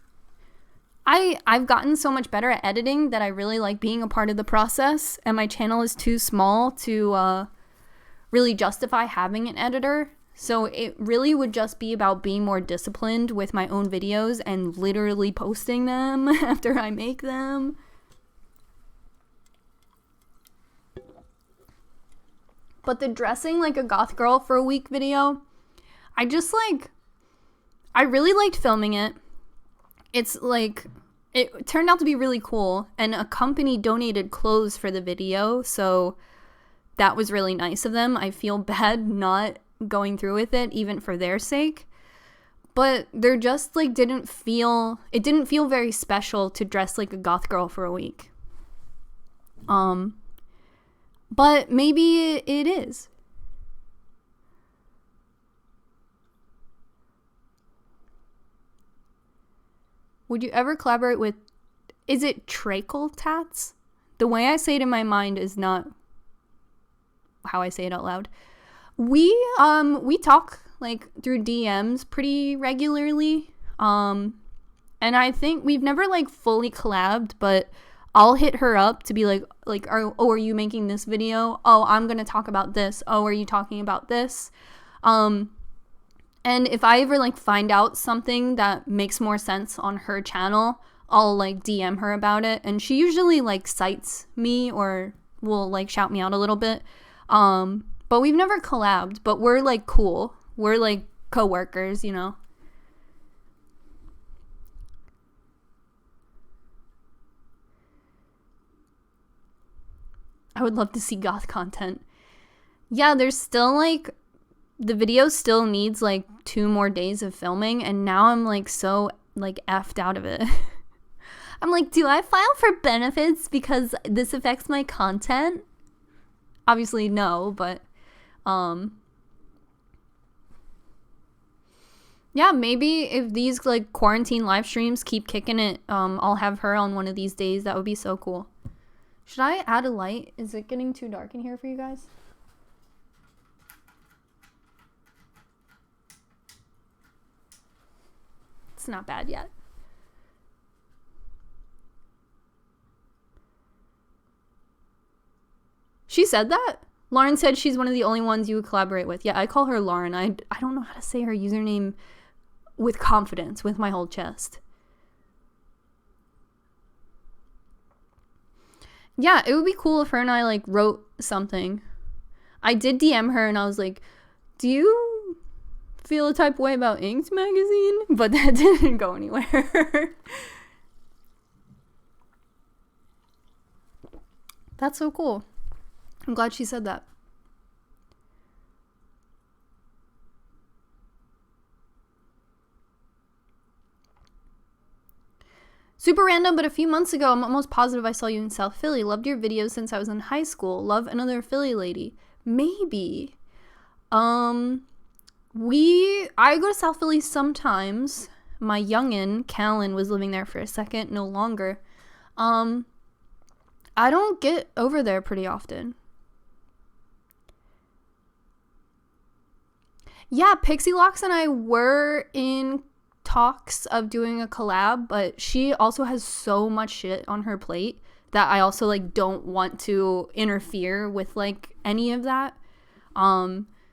S1: I've gotten so much better at editing that I really like being a part of the process, and my channel is too small to really justify having an editor. So it really would just be about being more disciplined with my own videos and literally posting them after I make them. But the dressing like a goth girl for a week video, I really liked filming it. It's like, it turned out to be really cool, and a company donated clothes for the video, so that was really nice of them. I feel bad not going through with it even for their sake, but there just like didn't feel very special to dress like a goth girl for a week. But maybe it is. Would you ever collaborate with, is it Trakel Tats? The way I say it in my mind is not how I say it out loud. We talk like through DMs pretty regularly. And I think we've never like fully collabed, but I'll hit her up to be like, are you making this video? Oh, I'm going to talk about this. Oh, are you talking about this? And if I ever like find out something that makes more sense on her channel, I'll like DM her about it. And she usually like cites me or will like shout me out a little bit. But we've never collabed, but we're like cool. We're like co-workers, you know. I would love to see goth content. Yeah, there's still like, the video still needs like 2 more days of filming, and now I'm like so like effed out of it. I'm like, do I file for benefits because this affects my content? Obviously no, but yeah, maybe if these like quarantine live streams keep kicking it, I'll have her on one of these days. That would be so cool. Should I add a light? Is it getting too dark in here for you guys? It's not bad yet. She said that? Lauren said she's one of the only ones you would collaborate with. Yeah, I call her Lauren. I don't know how to say her username with confidence, with my whole chest. Yeah, it would be cool if her and I like wrote something. I did DM her and I was like, do you feel a type of way about Inked magazine? But that didn't go anywhere. That's so cool. I'm glad she said that. Super random, but a few months ago, I'm almost positive I saw you in South Philly. Loved your videos since I was in high school. Love another Philly lady. Maybe. I go to South Philly sometimes. My youngin', Callan, was living there for a second, no longer. I don't get over there pretty often. Yeah, Pixie Locks and I were in talks of doing a collab, but she also has so much shit on her plate that I also like don't want to interfere with like any of that.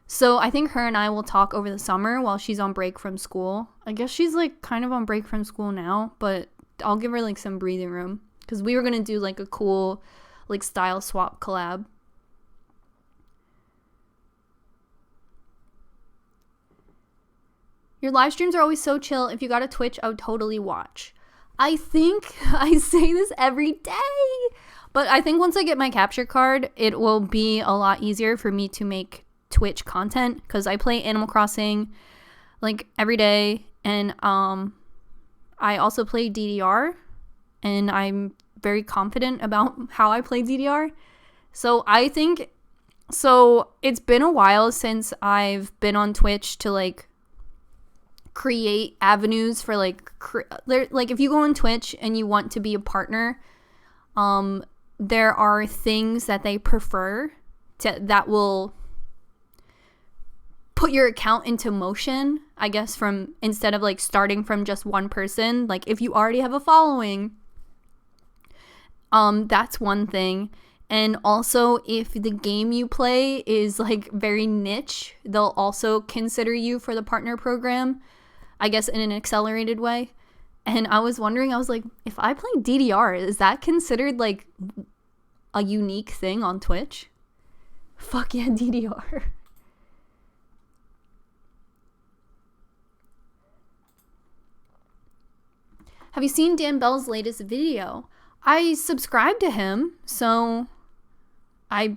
S1: So I think her and I will talk over the summer while she's on break from school. I guess she's like kind of on break from school now, but I'll give her like some breathing room because we were gonna do like a cool like style swap collab. Your live streams are always so chill. If you got a Twitch, I would totally watch. I think I say this every day, but I think once I get my capture card, it will be a lot easier for me to make Twitch content because I play Animal Crossing like every day, and I also play DDR, and I'm very confident about how I play DDR. So I think, so it's been a while since I've been on Twitch to like create avenues for like if you go on Twitch and you want to be a partner, there are things that they prefer that will put your account into motion, I guess, from instead of like starting from just one person. Like if you already have a following, that's one thing. And also if the game you play is like very niche, they'll also consider you for the partner program, I guess, in an accelerated way. And I was wondering, I was like, if I play DDR, is that considered like a unique thing on Twitch? Fuck yeah, DDR. Have you seen Dan Bell's latest video? I subscribed to him, so I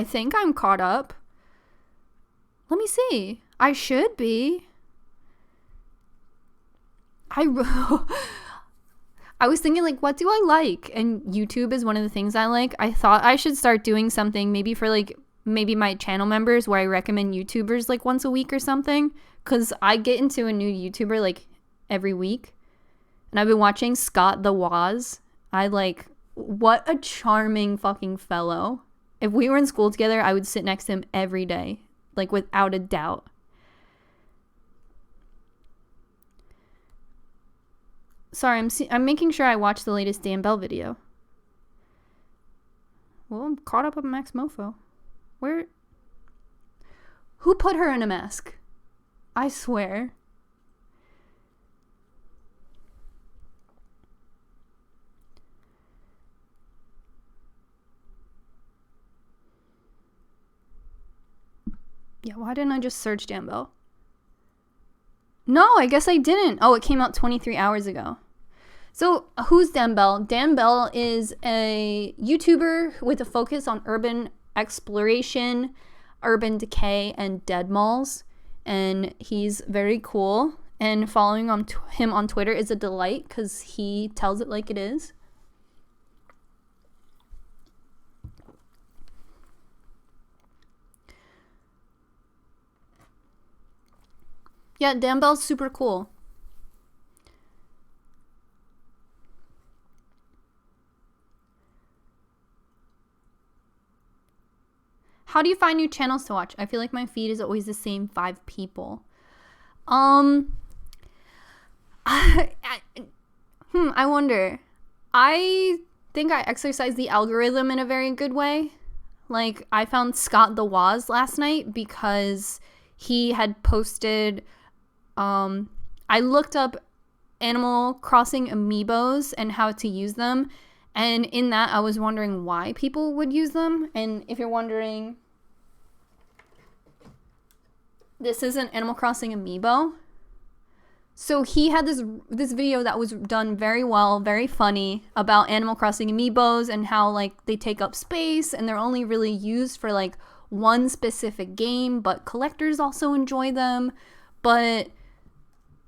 S1: think I'm caught up. Let me see. I should be. I was thinking, like, what do I like? And YouTube is one of the things I like. I thought I should start doing something maybe for, like, maybe my channel members where I recommend YouTubers, like, once a week or something. Because I get into a new YouTuber, like, every week. And I've been watching Scott the Woz. What a charming fucking fellow. If we were in school together, I would sit next to him every day. Like, without a doubt. Sorry, I'm making sure I watch the latest Dan Bell video. Well, I'm caught up on Max Mofo. Who put her in a mask? I swear. Yeah, why didn't I just search Dan Bell? No, I guess I didn't. Oh, it came out 23 hours ago. So, who's Dan Bell? Dan Bell is a YouTuber with a focus on urban exploration, urban decay, and dead malls. And he's very cool. and following him on Twitter is a delight because he tells it like it is. Yeah, Dan Bell's super cool. How do you find new channels to watch? I feel like my feed is always the same 5 people. I wonder. I think I exercise the algorithm in a very good way. Like, I found Scott the Woz last night because he had posted, I looked up Animal Crossing amiibos and how to use them. And in that, I was wondering why people would use them. And if you're wondering, this is an Animal Crossing amiibo. So he had this video that was done very well, very funny, about Animal Crossing amiibos and how, like, they take up space and they're only really used for, like, one specific game, but collectors also enjoy them. But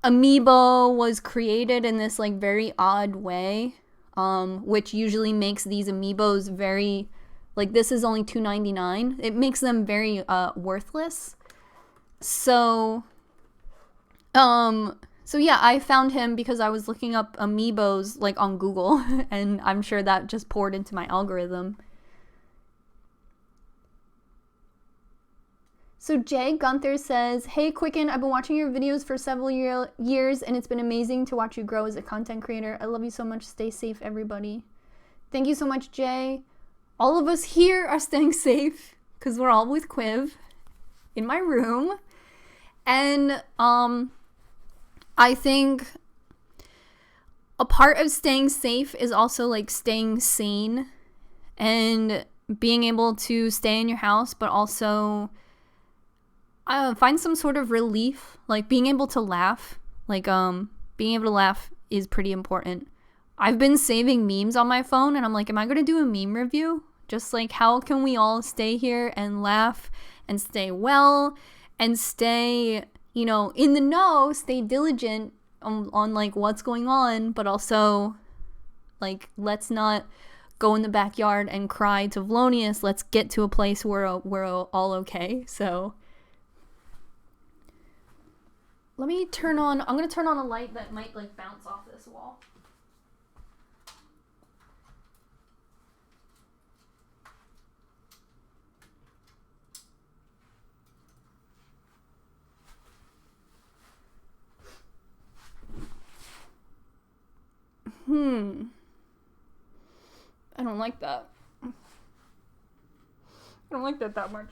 S1: amiibo was created in this, like, very odd way, which usually makes these amiibos very, like, this is only $2.99. It makes them very worthless. So yeah, I found him because I was looking up amiibos, like, on Google, and I'm sure that just poured into my algorithm. So Jay Gunther says, "Hey Quicken, I've been watching your videos for several years, and it's been amazing to watch you grow as a content creator. I love you so much. Stay safe, everybody." Thank you so much, Jay. All of us here are staying safe because we're all with Quiv in my room. And I think a part of staying safe is also, like, staying sane and being able to stay in your house, but also find some sort of relief, like being able to laugh. Like, being able to laugh is pretty important. I've been saving memes on my phone, and I'm like, am I going to do a meme review? Just, like, how can we all stay here and laugh and stay well and stay, you know, in the know, stay diligent on like, what's going on, but also, like, let's not go in the backyard and cry to Volonius. Let's get to a place where we're all okay. So let me I'm going to turn on a light that might, like, bounce off this wall. I don't like that. I don't like that much.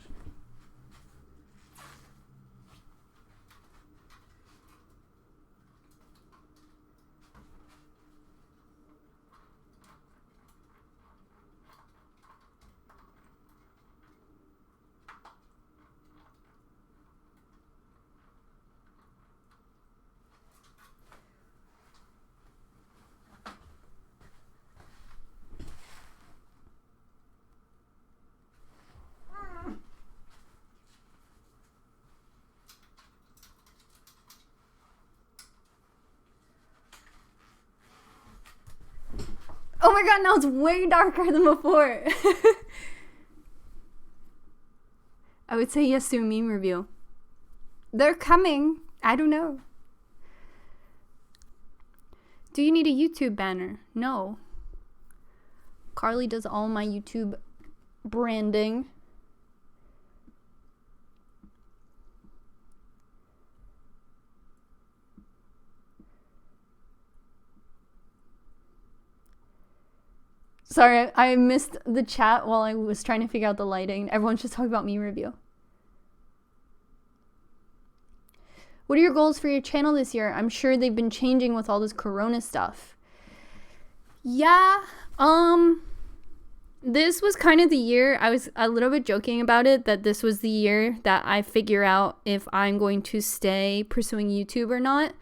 S1: Oh my god, now it's way darker than before. I would say yes to a meme review. They're coming. I don't know. Do you need a YouTube banner? No. Carly does all my YouTube branding. Sorry, I missed the chat while I was trying to figure out the lighting. Everyone's just talking about meme review. What are your goals for your channel this year? I'm sure they've been changing with all this corona stuff. Yeah, this was kind of the year, I was a little bit joking about it, that this was the year that I figure out if I'm going to stay pursuing YouTube or not.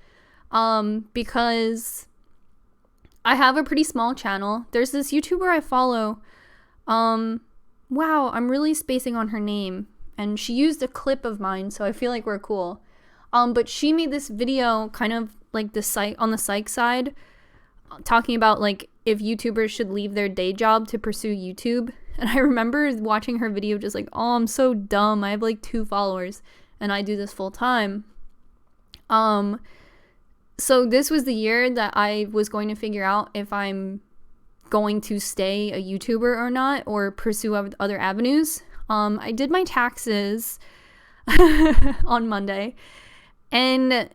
S1: Because I have a pretty small channel. There's this YouTuber I follow. Wow, I'm really spacing on her name. And she used a clip of mine, so I feel like we're cool. But she made this video kind of like on the psych side, talking about like if YouTubers should leave their day job to pursue YouTube. And I remember watching her video just like, oh, I'm so dumb. I have like 2 followers and I do this full time. So this was the year that I was going to figure out if I'm going to stay a YouTuber or not, or pursue other avenues. I did my taxes on Monday, and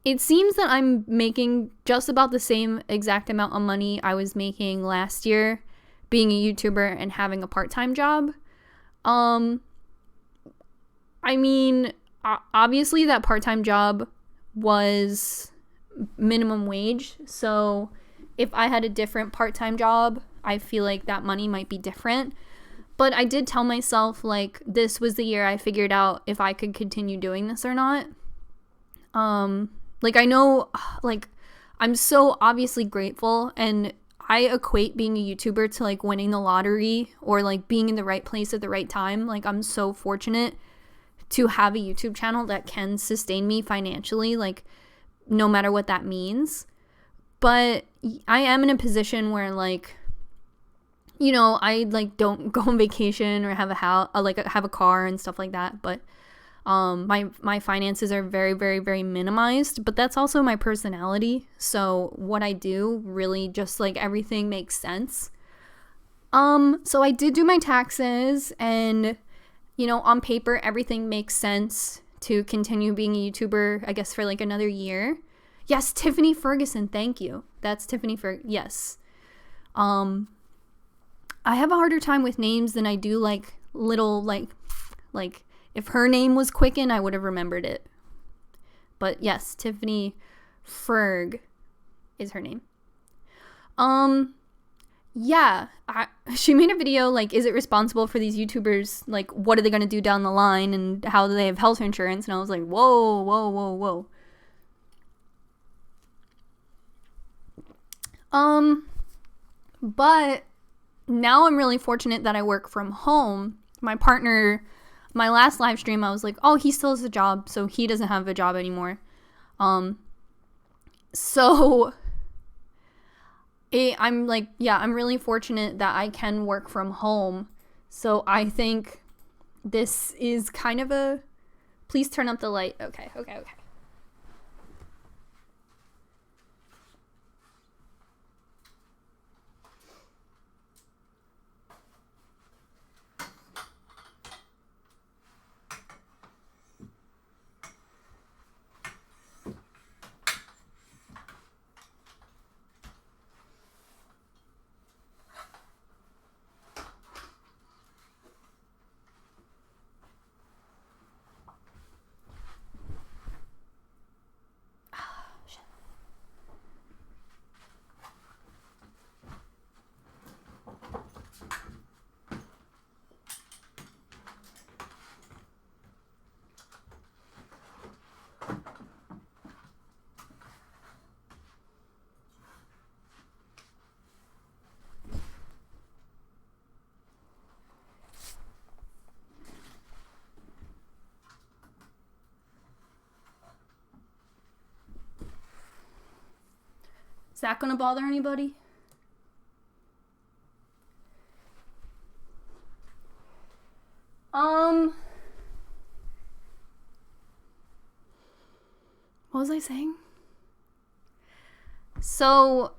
S1: it seems that I'm making just about the same exact amount of money I was making last year being a YouTuber and having a part-time job. I mean, obviously that part-time job was minimum wage, so if I had a different part-time job, I feel like that money might be different. But I did tell myself, like, this was the year I figured out if I could continue doing this or not. Like, I know, like, I'm so obviously grateful, and I equate being a YouTuber to, like, winning the lottery or, like, being in the right place at the right time. Like, I'm so fortunate to have a YouTube channel that can sustain me financially, like, no matter what that means. But I am in a position where, like, you know, I like don't go on vacation or have a house, like have a car and stuff like that. But my finances are very, very, very minimized. But that's also my personality. So what I do really just like everything makes sense. So I did do my taxes, and you know, on paper everything makes sense to continue being a YouTuber, I guess, for like another year. Yes, Tiffany Ferguson, thank you. That's Tiffany Ferguson. Yes. I have a harder time with names than I do like little like if her name was Quicken, I would have remembered it. But yes, Tiffany Ferg is her name. Yeah, she made a video like, is it responsible for these YouTubers, like what are they going to do down the line and how do they have health insurance? And I was like, whoa, whoa, whoa, whoa. But now I'm really fortunate that I work from home. My partner, my last live stream, I was like, oh, he still has a job, so he doesn't have a job anymore. So I'm like, yeah, I'm really fortunate that I can work from home. So I think this is kind of a, please turn up the light. Okay. Is that gonna bother anybody? What was I saying? So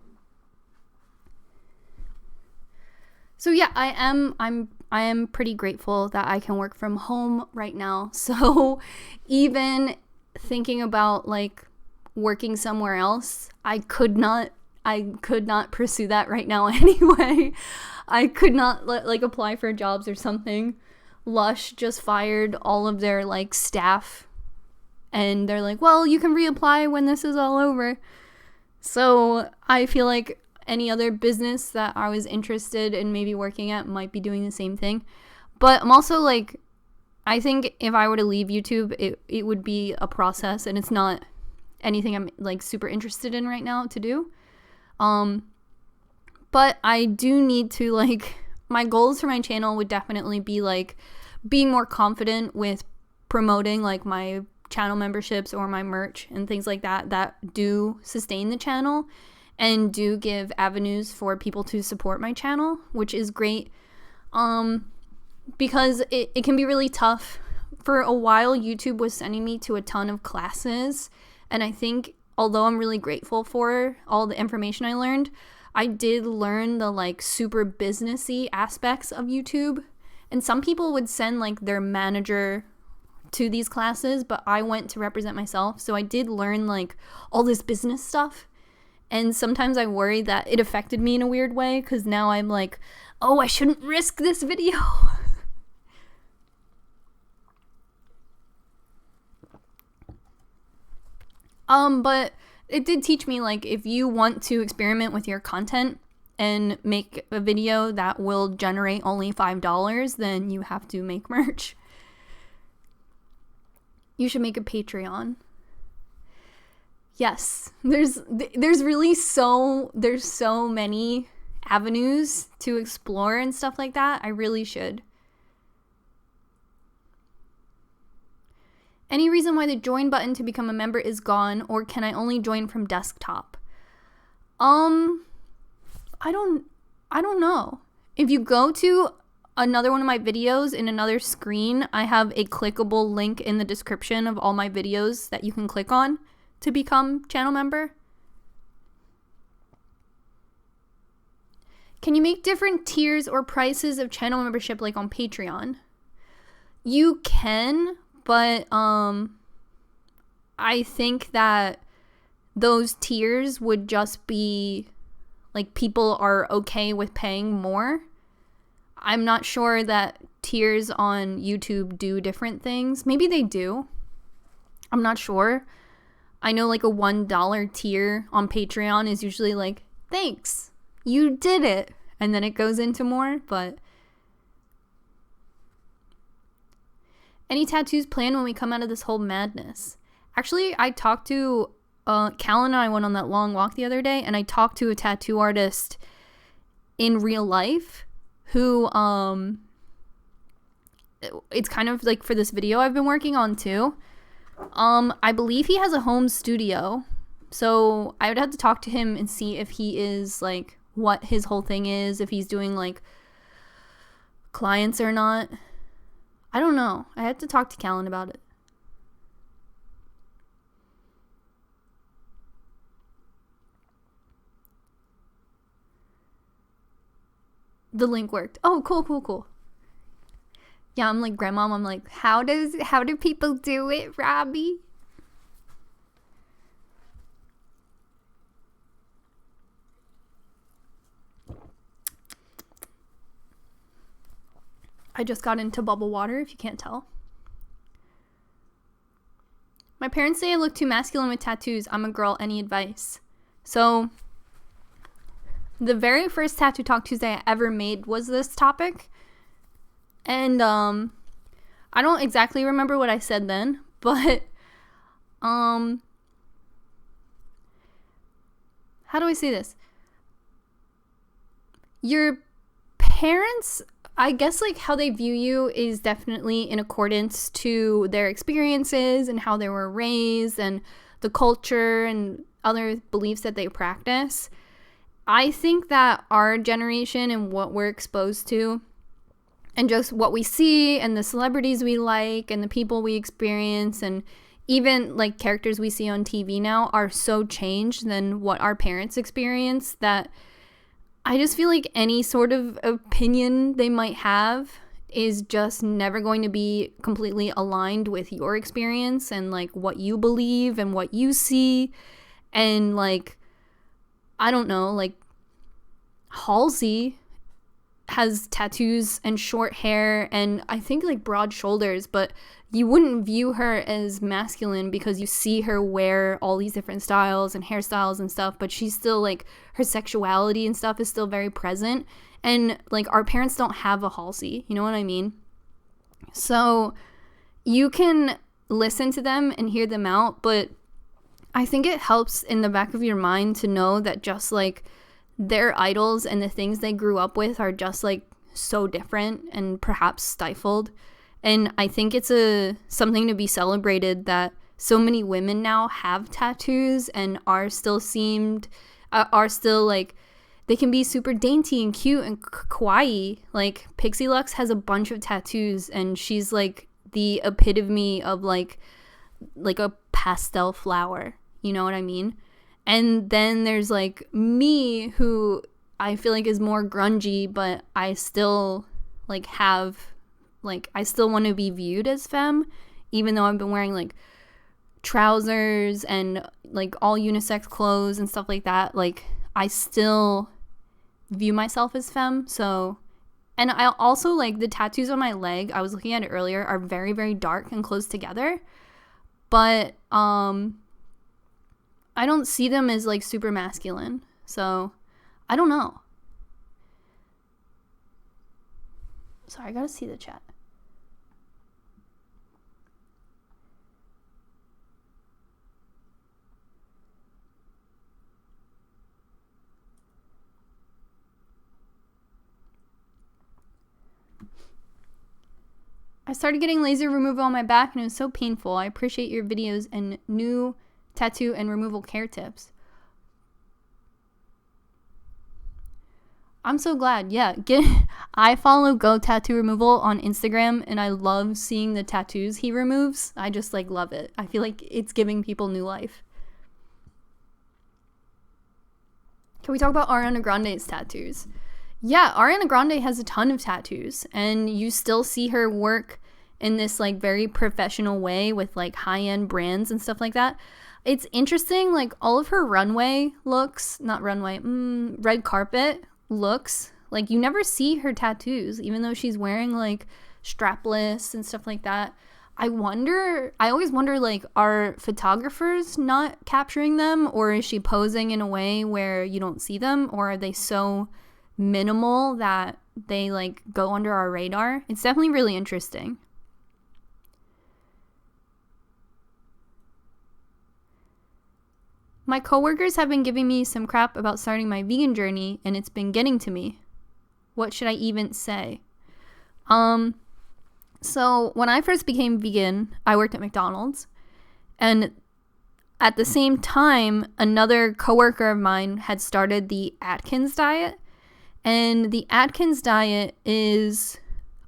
S1: yeah, I am pretty grateful that I can work from home right now. So even thinking about like working somewhere else, I could not pursue that right now anyway. I could not like apply for jobs or something. Lush just fired all of their like staff, and they're like, well, you can reapply when this is all over. So I feel like any other business that I was interested in maybe working at might be doing the same thing. But I'm also like, I think if I were to leave YouTube, it would be a process, and it's not anything I'm like super interested in right now to do. But I do need to like, my goals for my channel would definitely be like being more confident with promoting like my channel memberships or my merch and things like that do sustain the channel and do give avenues for people to support my channel, which is great. Because it can be really tough. For a while, YouTube was sending me to a ton of classes, and I think although I'm really grateful for all the information I learned, I did learn the like super businessy aspects of YouTube. And some people would send like their manager to these classes, but I went to represent myself, so I did learn like all this business stuff. And sometimes I worry that it affected me in a weird way, because now I'm like, oh, I shouldn't risk this video. But it did teach me, like, if you want to experiment with your content and make a video that will generate only $5, then you have to make merch. You should make a Patreon. Yes, there's so many avenues to explore and stuff like that. I really should. Any reason why the join button to become a member is gone, or can I only join from desktop? I don't know. If you go to another one of my videos in another screen, I have a clickable link in the description of all my videos that you can click on to become channel member. Can you make different tiers or prices of channel membership like on Patreon? You can, but I think that those tiers would just be like people are okay with paying more. I'm not sure that tiers on YouTube do different things. Maybe they do. I'm not sure. I know like a $1 tier on Patreon is usually like, thanks, you did it. And then it goes into more, but any tattoos planned when we come out of this whole madness? Actually, I talked to Cal and I went on that long walk the other day, and I talked to a tattoo artist in real life who it's kind of like for this video I've been working on too. I believe he has a home studio, so I would have to talk to him and see if he is like what his whole thing is, if he's doing like clients or not. I don't know. I had to talk to Callan about it. The link worked. Oh, cool. Yeah, I'm like grandmom. I'm like, how do people do it, Robbie? I just got into bubble water, if you can't tell. My parents say I look too masculine with tattoos. I'm a girl. Any advice? So, the very first Tattoo Talk Tuesday I ever made was this topic. And, I don't exactly remember what I said then, but, how do I say this? Your parents, I guess, like, how they view you is definitely in accordance to their experiences and how they were raised and the culture and other beliefs that they practice. I think that our generation and what we're exposed to and just what we see and the celebrities we like and the people we experience and even like characters we see on TV now are so changed than what our parents experienced that I just feel like any sort of opinion they might have is just never going to be completely aligned with your experience and like what you believe and what you see. And like, I don't know, like Halsey has tattoos and short hair and I think like broad shoulders, but you wouldn't view her as masculine because you see her wear all these different styles and hairstyles and stuff, but she's still like, her sexuality and stuff is still very present. And like our parents don't have a Halsey, you know what I mean? So you can listen to them and hear them out, but I think it helps in the back of your mind to know that just like their idols and the things they grew up with are just like so different and perhaps stifled. And I think it's something to be celebrated that so many women now have tattoos and are still like, they can be super dainty and cute and kawaii. Like, Pixie Lux has a bunch of tattoos, and she's like the epitome of like a pastel flower. You know what I mean? And then there's like me, who I feel like is more grungy, but I still like I still want to be viewed as femme, even though I've been wearing like trousers and like all unisex clothes and stuff like that. Like, I still view myself as femme. So, and I also like the tattoos on my leg, I was looking at it earlier, are very, very dark and close together, but I don't see them as like super masculine. So I don't know. Sorry, I gotta see the chat. I started getting laser removal on my back and it was so painful. I appreciate your videos and new tattoo and removal care tips. I'm so glad. Yeah, I follow Go Tattoo Removal on Instagram, and I love seeing the tattoos he removes. I just like love it. I feel like it's giving people new life. Can we talk about Ariana Grande's tattoos? Yeah, Ariana Grande has a ton of tattoos, and you still see her work in this like very professional way with like high-end brands and stuff like that. It's interesting, like all of her runway looks, not runway, red carpet looks, like you never see her tattoos, even though she's wearing like strapless and stuff like that. I always wonder, like, are photographers not capturing them, or is she posing in a way where you don't see them, or are they so minimal that they like go under our radar? It's definitely really interesting. My coworkers have been giving me some crap about starting my vegan journey, and it's been getting to me. What should I even say? So when I first became vegan, I worked at McDonald's, and at the same time, another coworker of mine had started the Atkins diet. And the Atkins diet is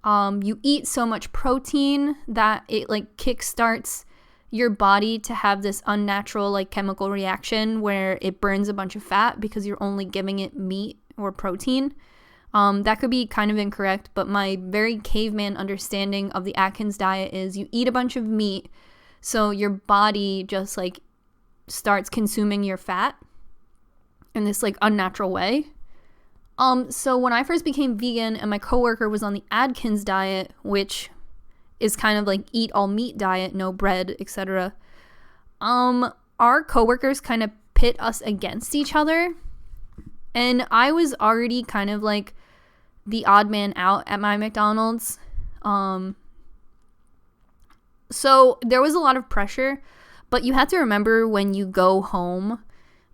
S1: you eat so much protein that it like kickstarts your body to have this unnatural like chemical reaction where it burns a bunch of fat because you're only giving it meat or protein. That could be kind of incorrect, but my very caveman understanding of the Atkins diet is you eat a bunch of meat, so your body just like starts consuming your fat in this like unnatural way. So when I first became vegan and my coworker was on the Atkins diet, which is kind of like eat all meat diet, no bread, etc. Our coworkers kind of pit us against each other, and I was already kind of like the odd man out at my McDonald's. So there was a lot of pressure, but you have to remember when you go home,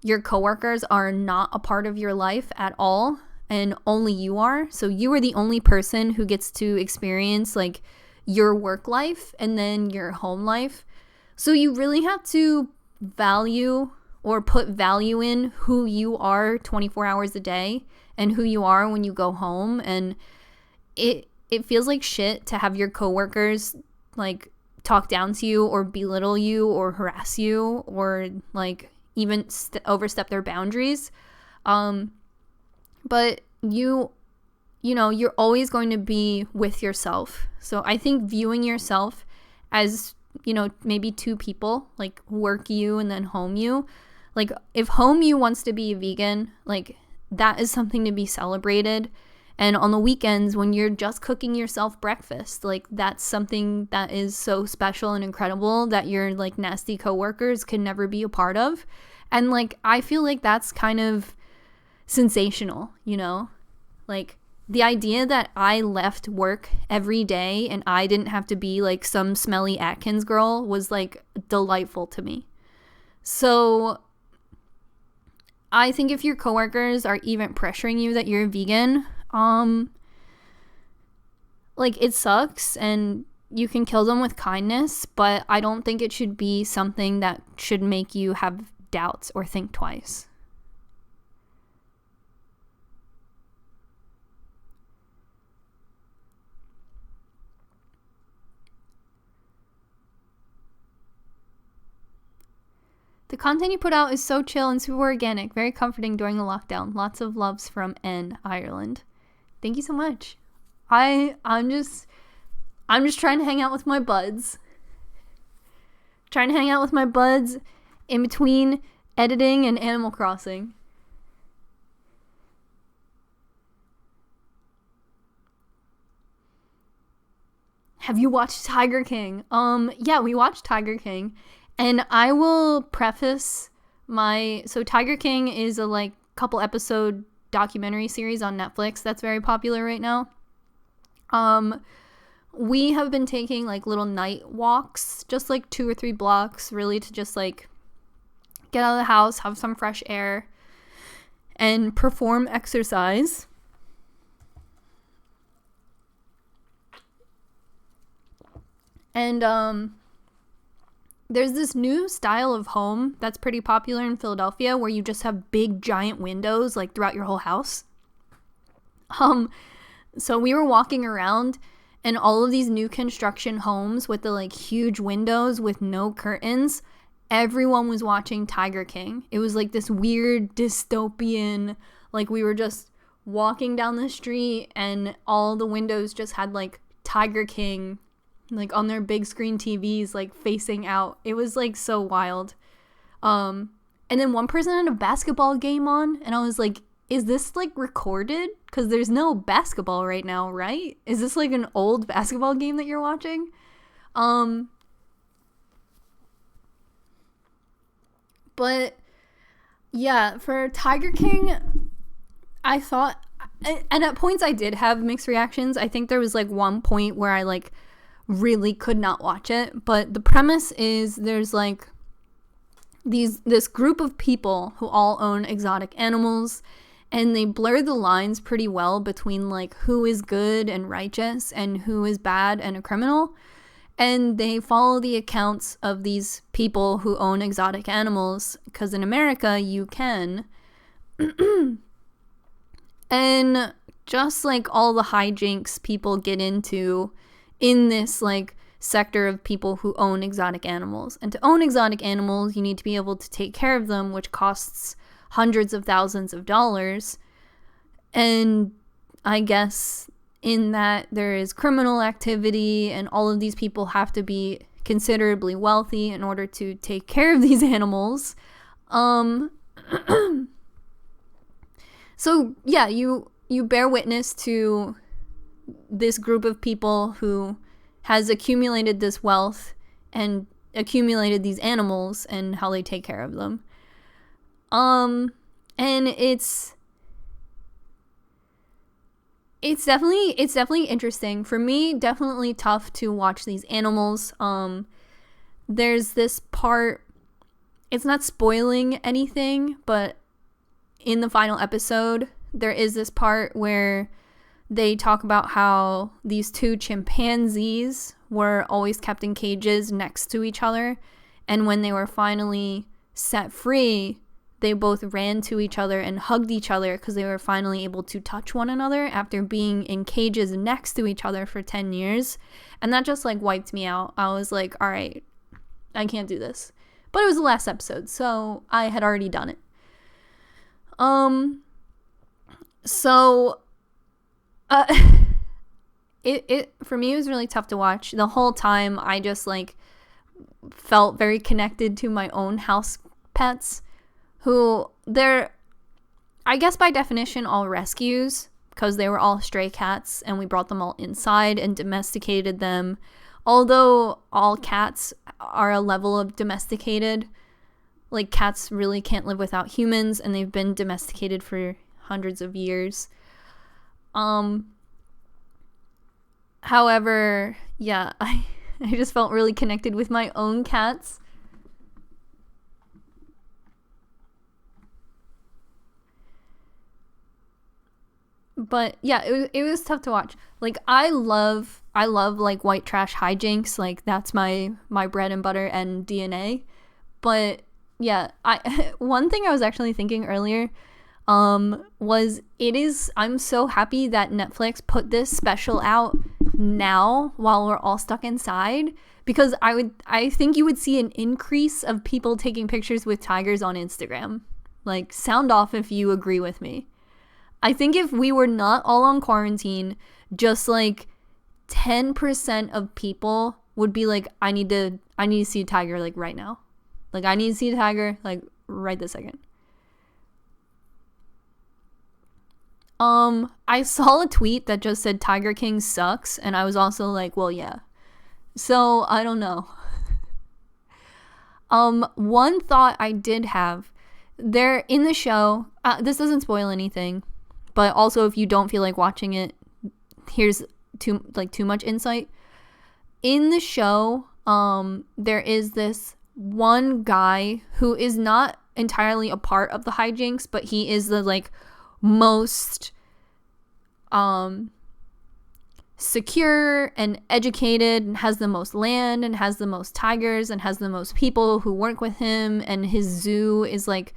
S1: your coworkers are not a part of your life at all, and only you are. So you are the only person who gets to experience like your work life and then your home life. So you really have to value or put value in who you are 24 hours a day and who you are when you go home. And it feels like shit to have your coworkers like talk down to you or belittle you or harass you or like even overstep their boundaries. But you know, you're always going to be with yourself. So I think viewing yourself as, you know, maybe two people, like work you and then home you. Like if home you wants to be a vegan, like that is something to be celebrated. And on the weekends when you're just cooking yourself breakfast, like that's something that is so special and incredible that your like nasty coworkers can never be a part of. And like I feel like that's kind of sensational, you know? Like the idea that I left work every day and I didn't have to be like some smelly Atkins girl was like delightful to me. So I think if your coworkers are even pressuring you that you're a vegan, like it sucks and you can kill them with kindness, but I don't think it should be something that should make you have doubts or think twice. The content you put out is so chill and super organic, very comforting during the lockdown. Lots of loves from N, Ireland. Thank you so much. I'm just trying to hang out with my buds. Trying to hang out with my buds in between editing and Animal Crossing. Have you watched Tiger King? Yeah, we watched Tiger King. And I will preface so Tiger King is a like couple episode documentary series on Netflix that's very popular right now. We have been taking like little night walks, just like 2 or 3 blocks, really to just like get out of the house, have some fresh air, and perform exercise. And there's this new style of home that's pretty popular in Philadelphia where you just have big giant windows like throughout your whole house. So we were walking around and all of these new construction homes with the like huge windows with no curtains, everyone was watching Tiger King. It was like this weird dystopian, like we were just walking down the street and all the windows just had like Tiger King like on their big screen TVs like facing out. It was like so wild. And then one person had a basketball game on and I was like, is this like recorded? Because there's no basketball right now, right? Is this like an old basketball game that you're watching? But yeah, for Tiger King, I thought, and at points I did have mixed reactions. I think there was like one point where I like really could not watch it, but the premise is there's like this group of people who all own exotic animals, and they blur the lines pretty well between like who is good and righteous and who is bad and a criminal, and they follow the accounts of these people who own exotic animals, because in America you can. And just like all the hijinks people get into in this like sector of people who own exotic animals. And to own exotic animals, you need to be able to take care of them, which costs hundreds of thousands of dollars. And I guess in that there is criminal activity, and all of these people have to be considerably wealthy in order to take care of these animals. So yeah, you bear witness to this group of people who has accumulated this wealth and accumulated these animals and how they take care of them. And it's definitely interesting. For me, definitely tough to watch these animals. There's this part, it's not spoiling anything, but in the final episode, there is this part where they talk about how these 2 chimpanzees were always kept in cages next to each other, and when they were finally set free, they both ran to each other and hugged each other because they were finally able to touch one another after being in cages next to each other for 10 years. And that just like wiped me out. I was like, all right, I can't do this. But it was the last episode, so I had already done it. It for me, it was really tough to watch. The whole time I just like felt very connected to my own house pets, who they're, I guess by definition, all rescues, because they were all stray cats and we brought them all inside and domesticated them. Although all cats are a level of domesticated, like cats really can't live without humans, and they've been domesticated for hundreds of years. However, yeah, I just felt really connected with my own cats. But yeah, it was tough to watch. Like, I love I love like white trash hijinks. Like that's my bread and butter and DNA. But yeah, I one thing I was actually thinking earlier was I'm so happy that Netflix put this special out now while we're all stuck inside, because I think you would see an increase of people taking pictures with tigers on Instagram. Like, sound off if you agree with me. I think if we were not all on quarantine, just like 10% of people would be like, I need to see a tiger like right now. Like, I need to see a tiger like right this second. I saw a tweet that just said Tiger King sucks, and I was also like, well, yeah. So, I don't know. One thought I did have, there in the show, this doesn't spoil anything, but also if you don't feel like watching it, here's too much insight. In the show, there is this one guy who is not entirely a part of the hijinks, but he is the like most secure and educated and has the most land and has the most tigers and has the most people who work with him, and his zoo is like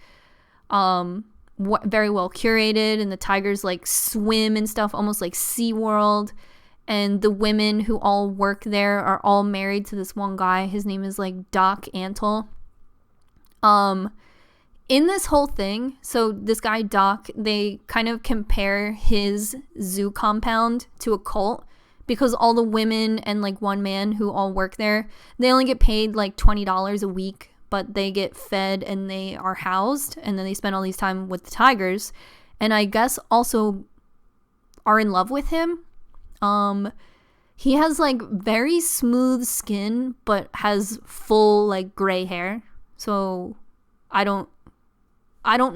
S1: very well curated, and the tigers like swim and stuff almost like SeaWorld, and the women who all work there are all married to this one guy. His name is like Doc Antle. In this whole thing, so this guy Doc, they kind of compare his zoo compound to a cult, because all the women and like one man who all work there, they only get paid like $20 a week, but they get fed and they are housed, and then they spend all these time with the tigers, and I guess also are in love with him. He has like very smooth skin, but has full like gray hair. So I don't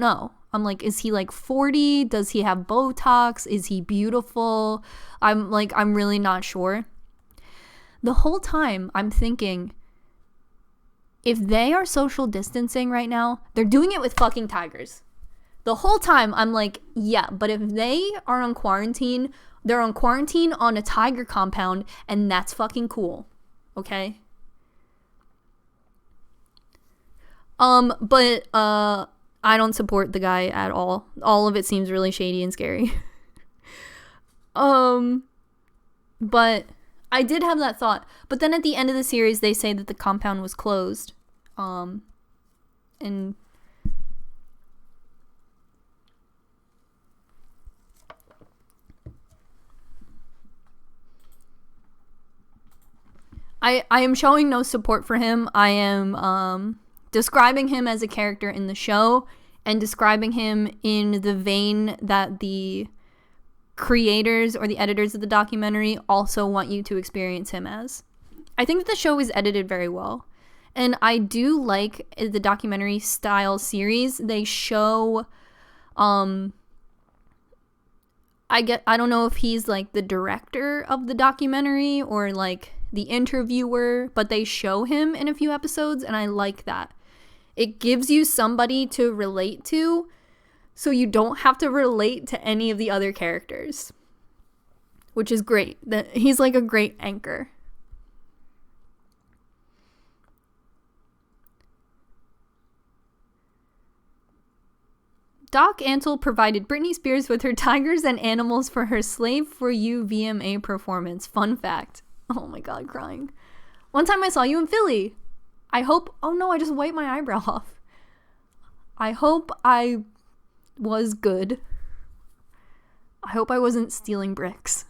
S1: know. I'm like, is he like 40? Does he have Botox? Is he beautiful? I'm really not sure. The whole time I'm thinking, if they are social distancing right now, they're doing it with fucking tigers. The whole time I'm like, yeah, but if they are on quarantine, they're on quarantine on a tiger compound, and that's fucking cool. Okay? But I don't support the guy at all. All of it seems really shady and scary. But I did have that thought. But then at the end of the series, they say that the compound was closed. And I am showing no support for him. I am describing him as a character in the show and describing him in the vein that the creators or the editors of the documentary also want you to experience him as. I think that the show is edited very well. And I do like the documentary style series. They show I don't know if he's like the director of the documentary or like the interviewer, but they show him in a few episodes, and I like that. It gives you somebody to relate to, so you don't have to relate to any of the other characters, which is great. He's like a great anchor. Doc Antle provided Britney Spears with her tigers and animals for her Slave for You VMA performance. Fun fact. Oh my god, crying. One time I saw you in Philly. Oh no, I just wiped my eyebrow off. I hope I was good. I hope I wasn't stealing bricks.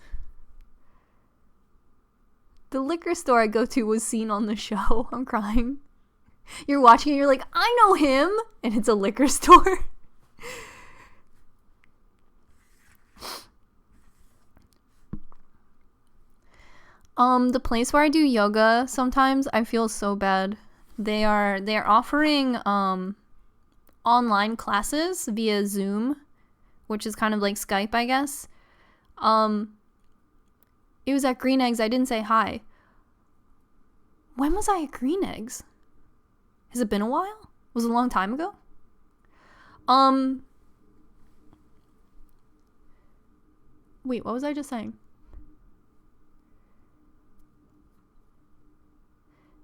S1: The liquor store I go to was seen on the show. I'm crying. You're watching it, you're like, I know him! And it's a liquor store. The place where I do yoga, sometimes I feel so bad. They're offering online classes via Zoom, which is kind of like Skype, I guess. It was at Green Eggs. I didn't say hi. When was I at Green Eggs? Has it been a while? Was it a long time ago? Wait, what was I just saying?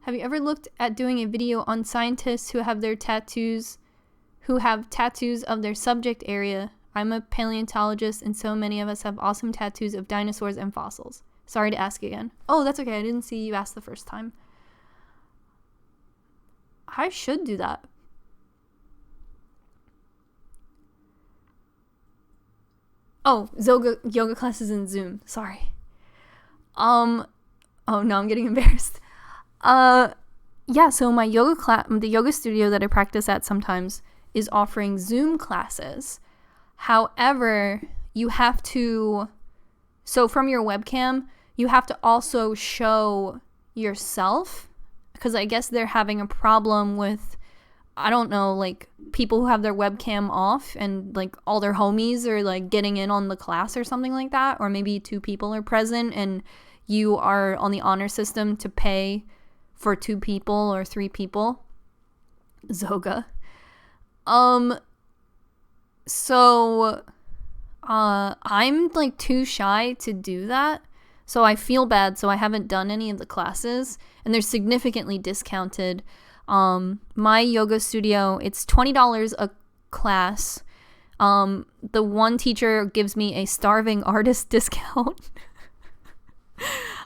S1: Have you ever looked at doing a video on scientists who have tattoos of their subject area? I'm a paleontologist, and so many of us have awesome tattoos of dinosaurs and fossils. Sorry to ask again. Oh, that's okay. I didn't see you ask the first time. I should do that. Oh, yoga classes in Zoom. Sorry. Oh no, I'm getting embarrassed. Yeah, so my the yoga studio that I practice at sometimes is offering Zoom classes. However, you have to, so from your webcam, you have to also show yourself, because I guess they're having a problem with, I don't know, like people who have their webcam off and like all their homies are like getting in on the class or something like that, or maybe 2 people are present and you are on the honor system to pay for 2 people or 3 people. Zoga. So I'm like too shy to do that, so I feel bad, so I haven't done any of the classes, and they're significantly discounted. My yoga studio, it's $20 a class. The one teacher gives me a starving artist discount.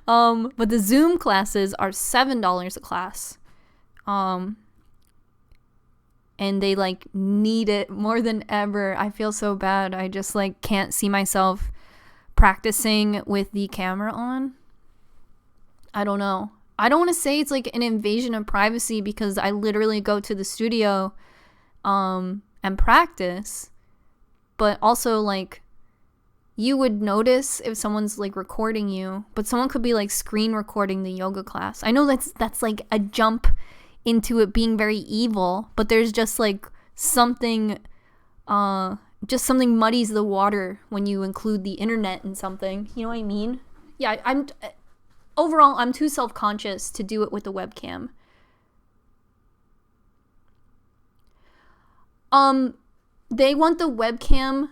S1: But the Zoom classes are $7 a class. And they like need it more than ever. I feel so bad. I just like can't see myself practicing with the camera on. I don't know. I don't want to say it's like an invasion of privacy, because I literally go to the studio and practice, but also like you would notice if someone's like recording you, but someone could be like screen recording the yoga class. I know that's like a jump into it being very evil, but there's just like something muddies the water when you include the internet in something. You know what I mean? Yeah, overall, I'm too self-conscious to do it with the webcam. They want the webcam.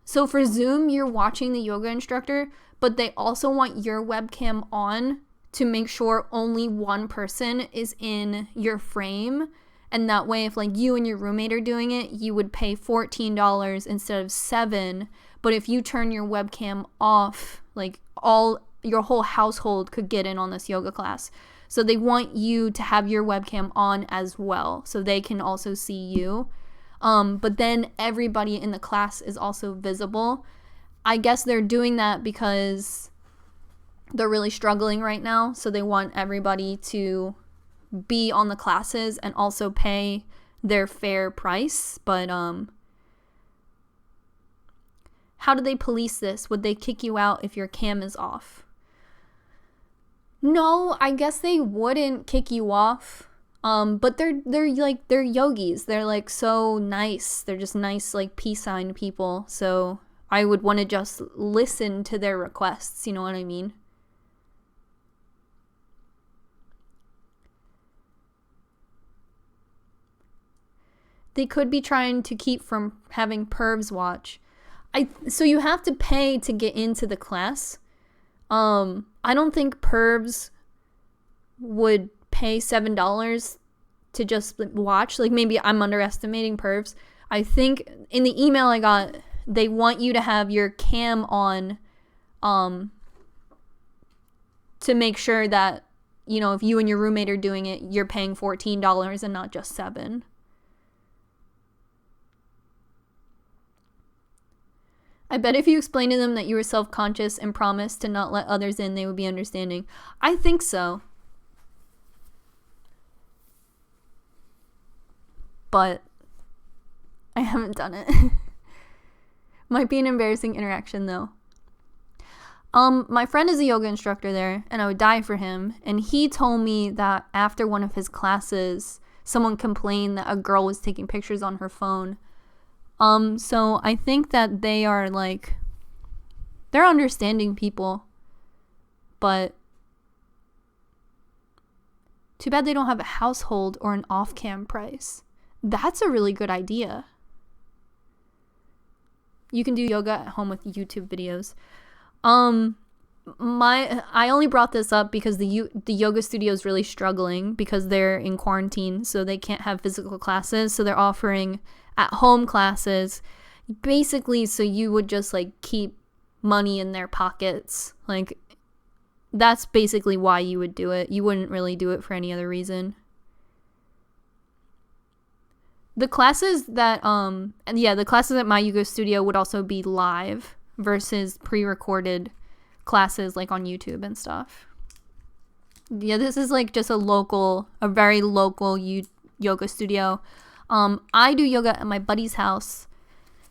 S1: So for Zoom, you're watching the yoga instructor, but they also want your webcam on to make sure only one person is in your frame. And that way, if like you and your roommate are doing it, you would pay $14 instead of $7. But if you turn your webcam off, like your whole household could get in on this yoga class. So they want you to have your webcam on as well, so they can also see you. But then everybody in the class is also visible. I guess they're doing that because they're really struggling right now, so they want everybody to be on the classes and also pay their fair price. But how do they police this? Would they kick you out if your cam is off? No, I guess they wouldn't kick you off. But they're yogis. They're like so nice. They're just nice, like peace sign people. So I would want to just listen to their requests. You know what I mean? They could be trying to keep from having pervs watch. So you have to pay to get into the class. I don't think pervs would pay $7 to just watch. Like, maybe I'm underestimating pervs. I think in the email I got, they want you to have your cam on to make sure that, you know, if you and your roommate are doing it, you're paying $14 and not just $7. I bet if you explained to them that you were self-conscious and promised to not let others in, they would be understanding. I think so. But I haven't done it. Might be an embarrassing interaction though. My friend is a yoga instructor there, and I would die for him. And he told me that after one of his classes, someone complained that a girl was taking pictures on her phone. So I think that they are like, they're understanding people, but too bad they don't have a household or an off-cam price. That's a really good idea. You can do yoga at home with YouTube videos. I only brought this up because the yoga studio is really struggling because they're in quarantine, so they can't have physical classes, so they're offering at home classes, basically, so you would just like keep money in their pockets. Like, that's basically why you would do it. You wouldn't really do it for any other reason. The classes that the classes at my yoga studio would also be live versus pre-recorded classes like on YouTube and stuff. Yeah, this is like just a very local yoga studio. I do yoga at my buddy's house,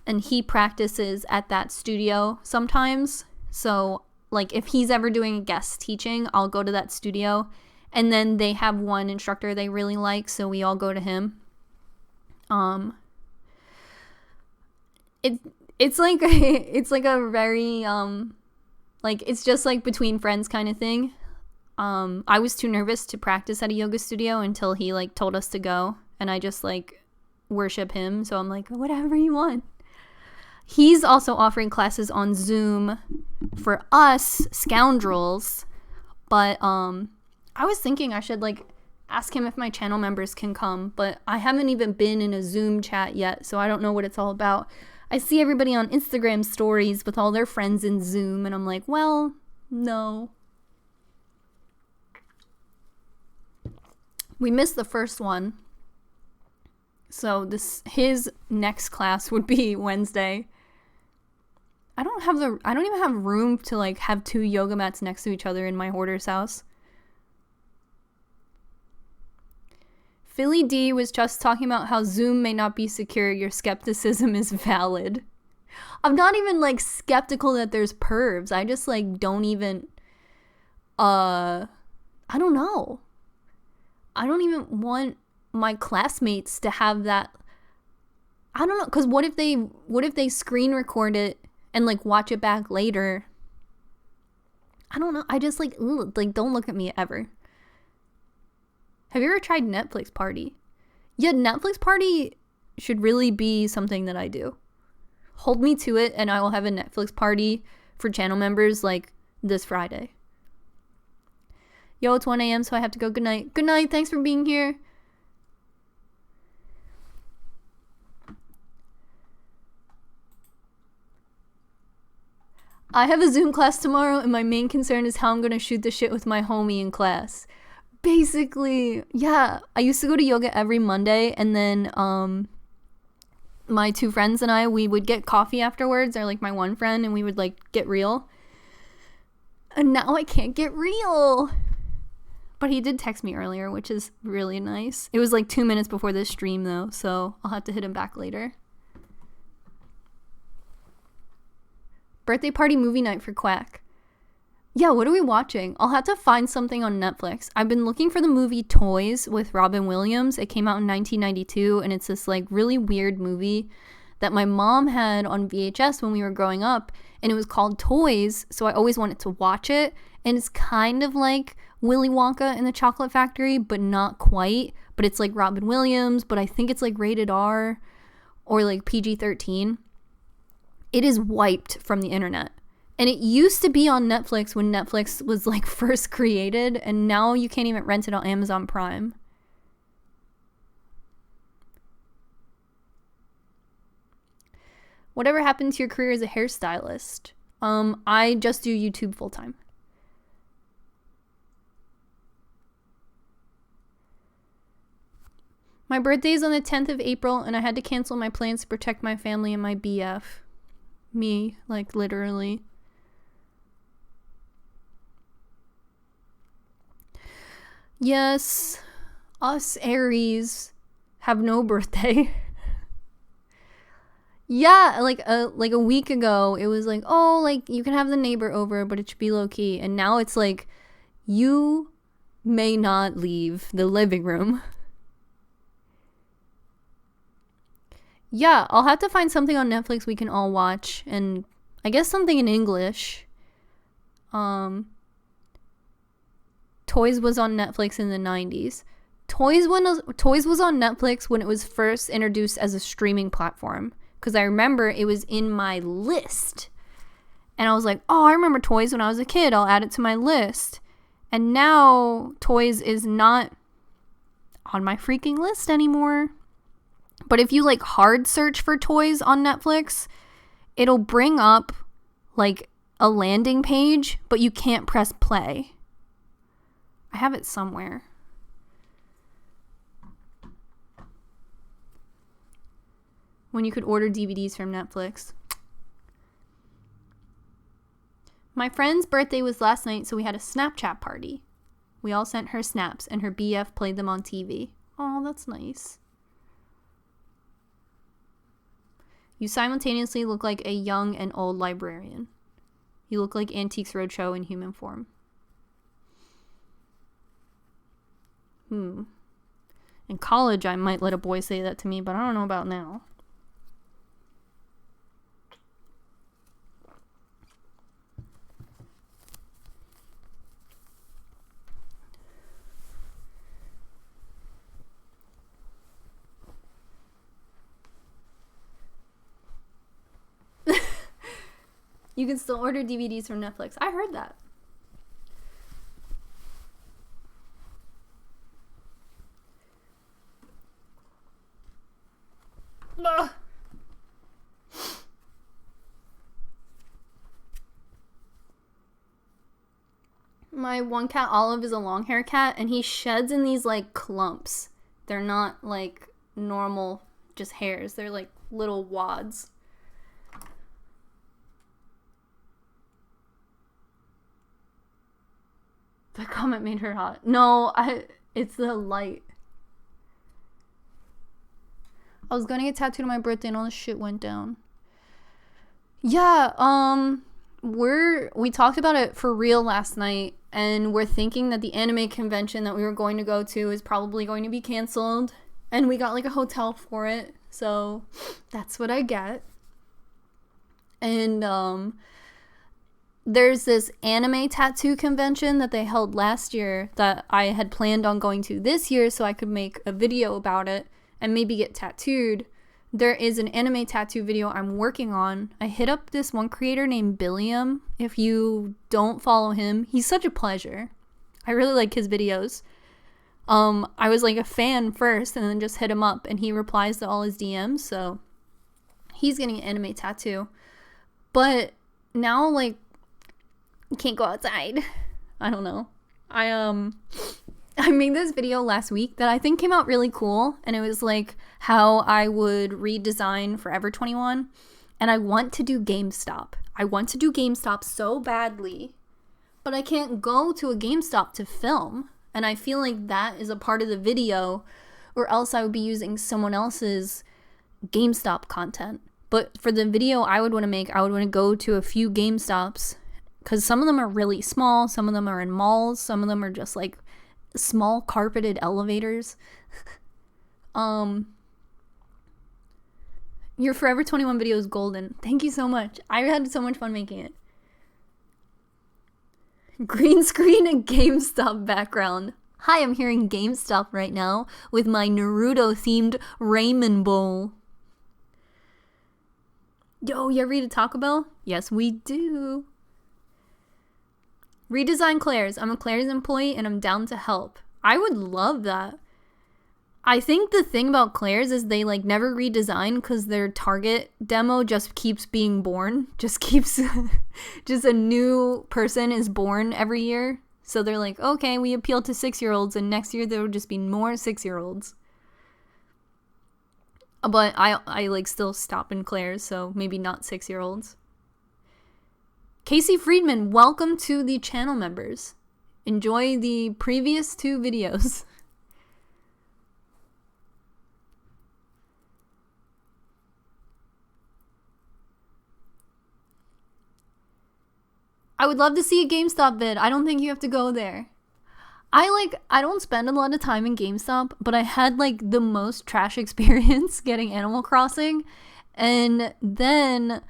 S1: and he practices at that studio sometimes. So like if he's ever doing a guest teaching, I'll go to that studio, and then they have one instructor they really like, so we all go to him. It's like a very like it's just like between friends kind of thing. I was too nervous to practice at a yoga studio until he like told us to go, and I just like worship him, so I'm like, whatever you want. He's also offering classes on Zoom for us scoundrels, but I was thinking I should like ask him if my channel members can come, but I haven't even been in a Zoom chat yet, so I don't know what it's all about. I see everybody on Instagram stories with all their friends in Zoom, and I'm like, well, no. We missed the first one, so his next class would be Wednesday. I don't even have room to like have 2 yoga mats next to each other in my hoarder's house. Philly D was just talking about how Zoom may not be secure. Your skepticism is valid. I'm not even like skeptical that there's pervs. I just like don't even I don't know. I don't even want my classmates to have that. I don't know, cuz what if they screen record it and like watch it back later? I don't know. I just like don't look at me ever. Have you ever tried Netflix Party? Yeah, Netflix Party should really be something that I do. Hold me to it, and I will have a Netflix party for channel members like this Friday. Yo, it's 1 a.m., so I have to go. Good night. Good night. Thanks for being here. I have a Zoom class tomorrow, and my main concern is how I'm going to shoot the shit with my homie in class. Basically, yeah, I used to go to yoga every Monday, and then my 2 friends and I, we would get coffee afterwards, or like my one friend, and we would like get real. And now I can't get real. But he did text me earlier, which is really nice. It was like 2 minutes before this stream though, so I'll have to hit him back later. Birthday party movie night for Quack. Yeah, what are we watching? I'll have to find something on Netflix. I've been looking for the movie Toys with Robin Williams. It came out in 1992, and it's this like really weird movie that my mom had on VHS when we were growing up, and it was called Toys, so I always wanted to watch it. And it's kind of like Willy Wonka and the Chocolate Factory, but not quite. But it's like Robin Williams, but I think it's like rated R or like PG-13. It is wiped from the internet. And it used to be on Netflix when Netflix was like first created, and now you can't even rent it on Amazon Prime. Whatever happened to your career as a hairstylist? I just do YouTube full time. My birthday is on the 10th of April, and I had to cancel my plans to protect my family and my BF. Me, like literally. Yes, us Aries have no birthday. Yeah, like a week ago, it was like, oh, like you can have the neighbor over, but it should be low key. And now it's like, you may not leave the living room. Yeah, I'll have to find something on Netflix we can all watch, and I guess something in English. Toys was on Netflix in the 90s. Toys was on Netflix when it was first introduced as a streaming platform, because I remember it was in my list, And I was like, oh, I remember Toys when I was a kid. I'll add it to my list. And now Toys is not on my freaking list anymore. But if you like hard search for Toys on Netflix, it'll bring up like a landing page, but you can't press play. I have it somewhere. When you could order DVDs from Netflix. My friend's birthday was last night, so we had a Snapchat party. We all sent her snaps, and her BF played them on TV. Oh, that's nice. You simultaneously look like a young and old librarian. You look like Antiques Roadshow in human form. In college, I might let a boy say that to me, but I don't know about now. You can still order DVDs from Netflix. I heard that. Ugh. My one cat, Olive, is a long hair cat, and he sheds in these like clumps. They're not like normal just hairs. They're like little wads. The comment made her hot. No, it's the light. I was gonna get tattooed on my birthday and all this shit went down. Yeah, we talked about it for real last night, and we're thinking that the anime convention that we were going to go to is probably going to be canceled, and we got like a hotel for it, so that's what I get. And there's this anime tattoo convention that they held last year that I had planned on going to this year so I could make a video about it and maybe get tattooed. There is an anime tattoo video I'm working on. I hit up this one creator named Billiam. If you don't follow him, he's such a pleasure. I really like his videos. I was like a fan first and then just hit him up and he replies to all his DMs, so he's getting an anime tattoo. But now like can't go outside. I don't know. I made this video last week that I think came out really cool, and it was like how I would redesign Forever 21, and I want to do GameStop. I want to do GameStop so badly, but I can't go to a GameStop to film, and I feel like that is a part of the video, or else I would be using someone else's GameStop content. But for the video I would want to make, I would want to go to a few GameStops, because some of them are really small, some of them are in malls, some of them are just like small carpeted elevators. Your Forever 21 video is golden. Thank you so much. I had so much fun making it. Green screen and GameStop background. Hi, I'm hearing GameStop right now with my Naruto themed ramen bowl. Yo, you ever eat a Taco Bell? Yes, we do. Redesign Claire's. I'm a Claire's employee and I'm down to help. I would love that. I think the thing about Claire's is they like never redesign because their Target demo just keeps being born. Just keeps, just a new person is born every year. So they're like, okay, we appeal to 6-year-olds and next year there will just be more 6-year-olds. But I like still stop in Claire's, so maybe not 6-year-olds. Casey Friedman, welcome to the channel members. Enjoy the previous 2 videos. I would love to see a GameStop vid. I don't think you have to go there. I don't spend a lot of time in GameStop, but I had like the most trash experience getting Animal Crossing. And then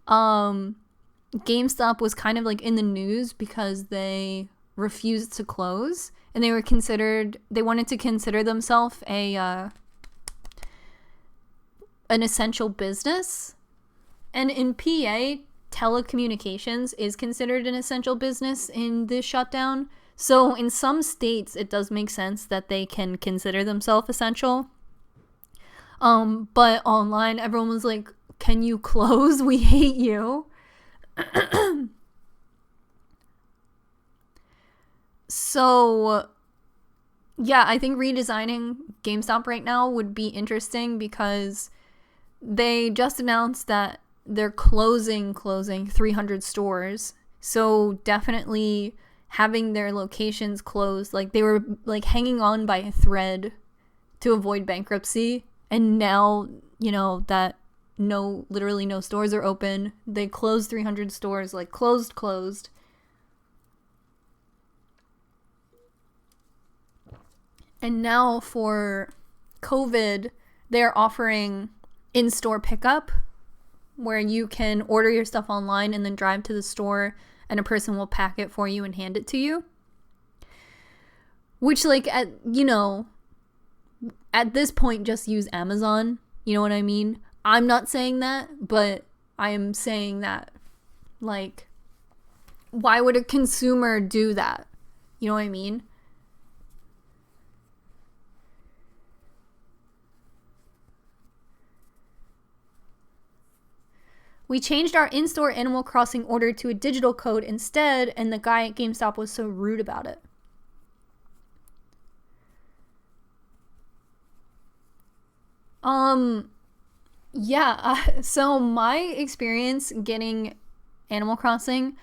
S1: GameStop was kind of like in the news because they refused to close, and they wanted to consider themselves an essential business. And in PA, telecommunications is considered an essential business in this shutdown. So in some states, it does make sense that they can consider themselves essential. But online, everyone was like, can you close? We hate you. So, yeah, I think redesigning GameStop right now would be interesting because they just announced that they're closing 300 stores. So definitely having their locations closed, like they were like hanging on by a thread to avoid bankruptcy. And now, you know, that literally no stores are open. They closed 300 stores, like closed. And now for COVID, they're offering in-store pickup where you can order your stuff online and then drive to the store and a person will pack it for you and hand it to you. Which, like, at this point, just use Amazon. You know what I mean? I'm not saying that, but I am saying that, like, why would a consumer do that? You know what I mean? We changed our in-store Animal Crossing order to a digital code instead, and the guy at GameStop was so rude about it. So my experience getting Animal Crossing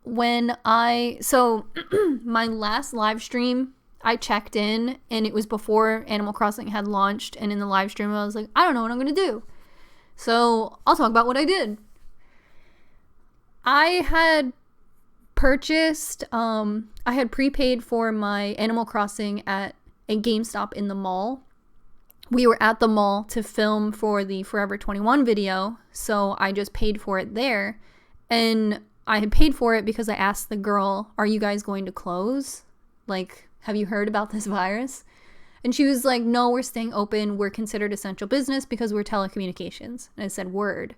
S1: my last live stream, I checked in and it was before Animal Crossing had launched, and in the live stream I was like, I don't know what I'm gonna do. So I'll talk about what I did. I had prepaid for my Animal Crossing at a GameStop in the mall. We were at the mall to film for the Forever 21 video, so I just paid for it there. And I had paid for it because I asked the girl, are you guys going to close? Like, have you heard about this virus? And she was like, no, we're staying open. We're considered essential business because we're telecommunications. And I said, word.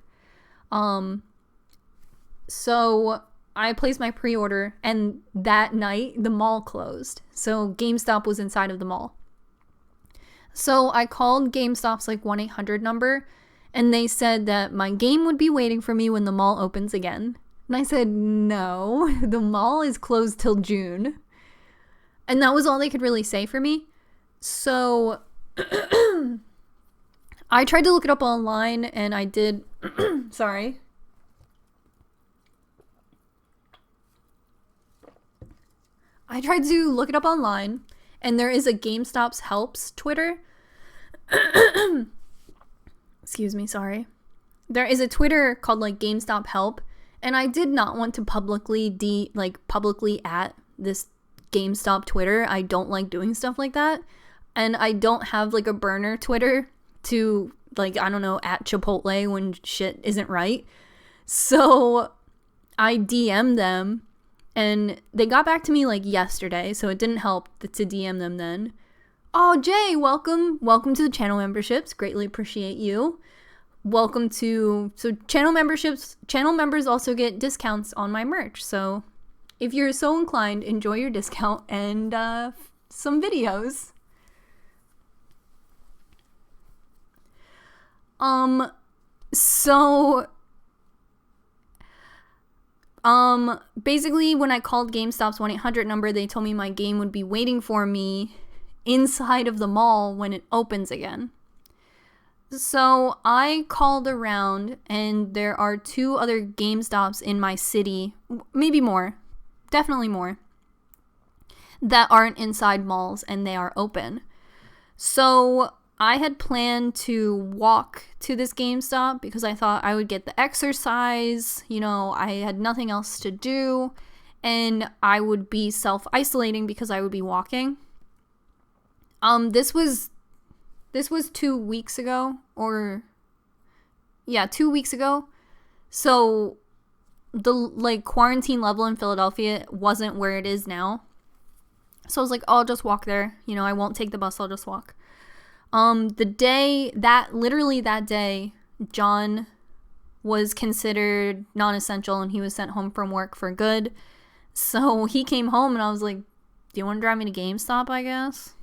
S1: So I placed my pre-order, and that night the mall closed. So GameStop was inside of the mall. So I called GameStop's like 1-800 number, and they said that my game would be waiting for me when the mall opens again. And I said, no, the mall is closed till June. And that was all they could really say for me. So I tried to look it up online, and I did, sorry. I tried to look it up online, and there is a GameStop's Helps Twitter. Excuse me, sorry. There is a Twitter called like GameStop Help, and I did not want to publicly at this GameStop Twitter. I don't like doing stuff like that. And I don't have like a burner Twitter to like, I don't know, at Chipotle when shit isn't right. So I DM'd them, and they got back to me like yesterday, so it didn't help to DM them then. Oh, Jay, welcome to the channel memberships. Greatly appreciate you. So channel members also get discounts on my merch. So if you're so inclined, enjoy your discount and some videos. Basically when I called GameStop's 1-800 number, they told me my game would be waiting for me inside of the mall when it opens again. So I called around, and there are 2 other GameStops in my city, maybe more, definitely more, that aren't inside malls and they are open. So I had planned to walk to this GameStop because I thought I would get the exercise. You know, I had nothing else to do, and I would be self-isolating because I would be walking. This was 2 weeks ago, 2 weeks ago. So the like quarantine level in Philadelphia wasn't where it is now. So I was like, oh, I'll just walk there. You know, I won't take the bus. I'll just walk. That day, John was considered non-essential and he was sent home from work for good. So he came home and I was like, do you want to drive me to GameStop, I guess?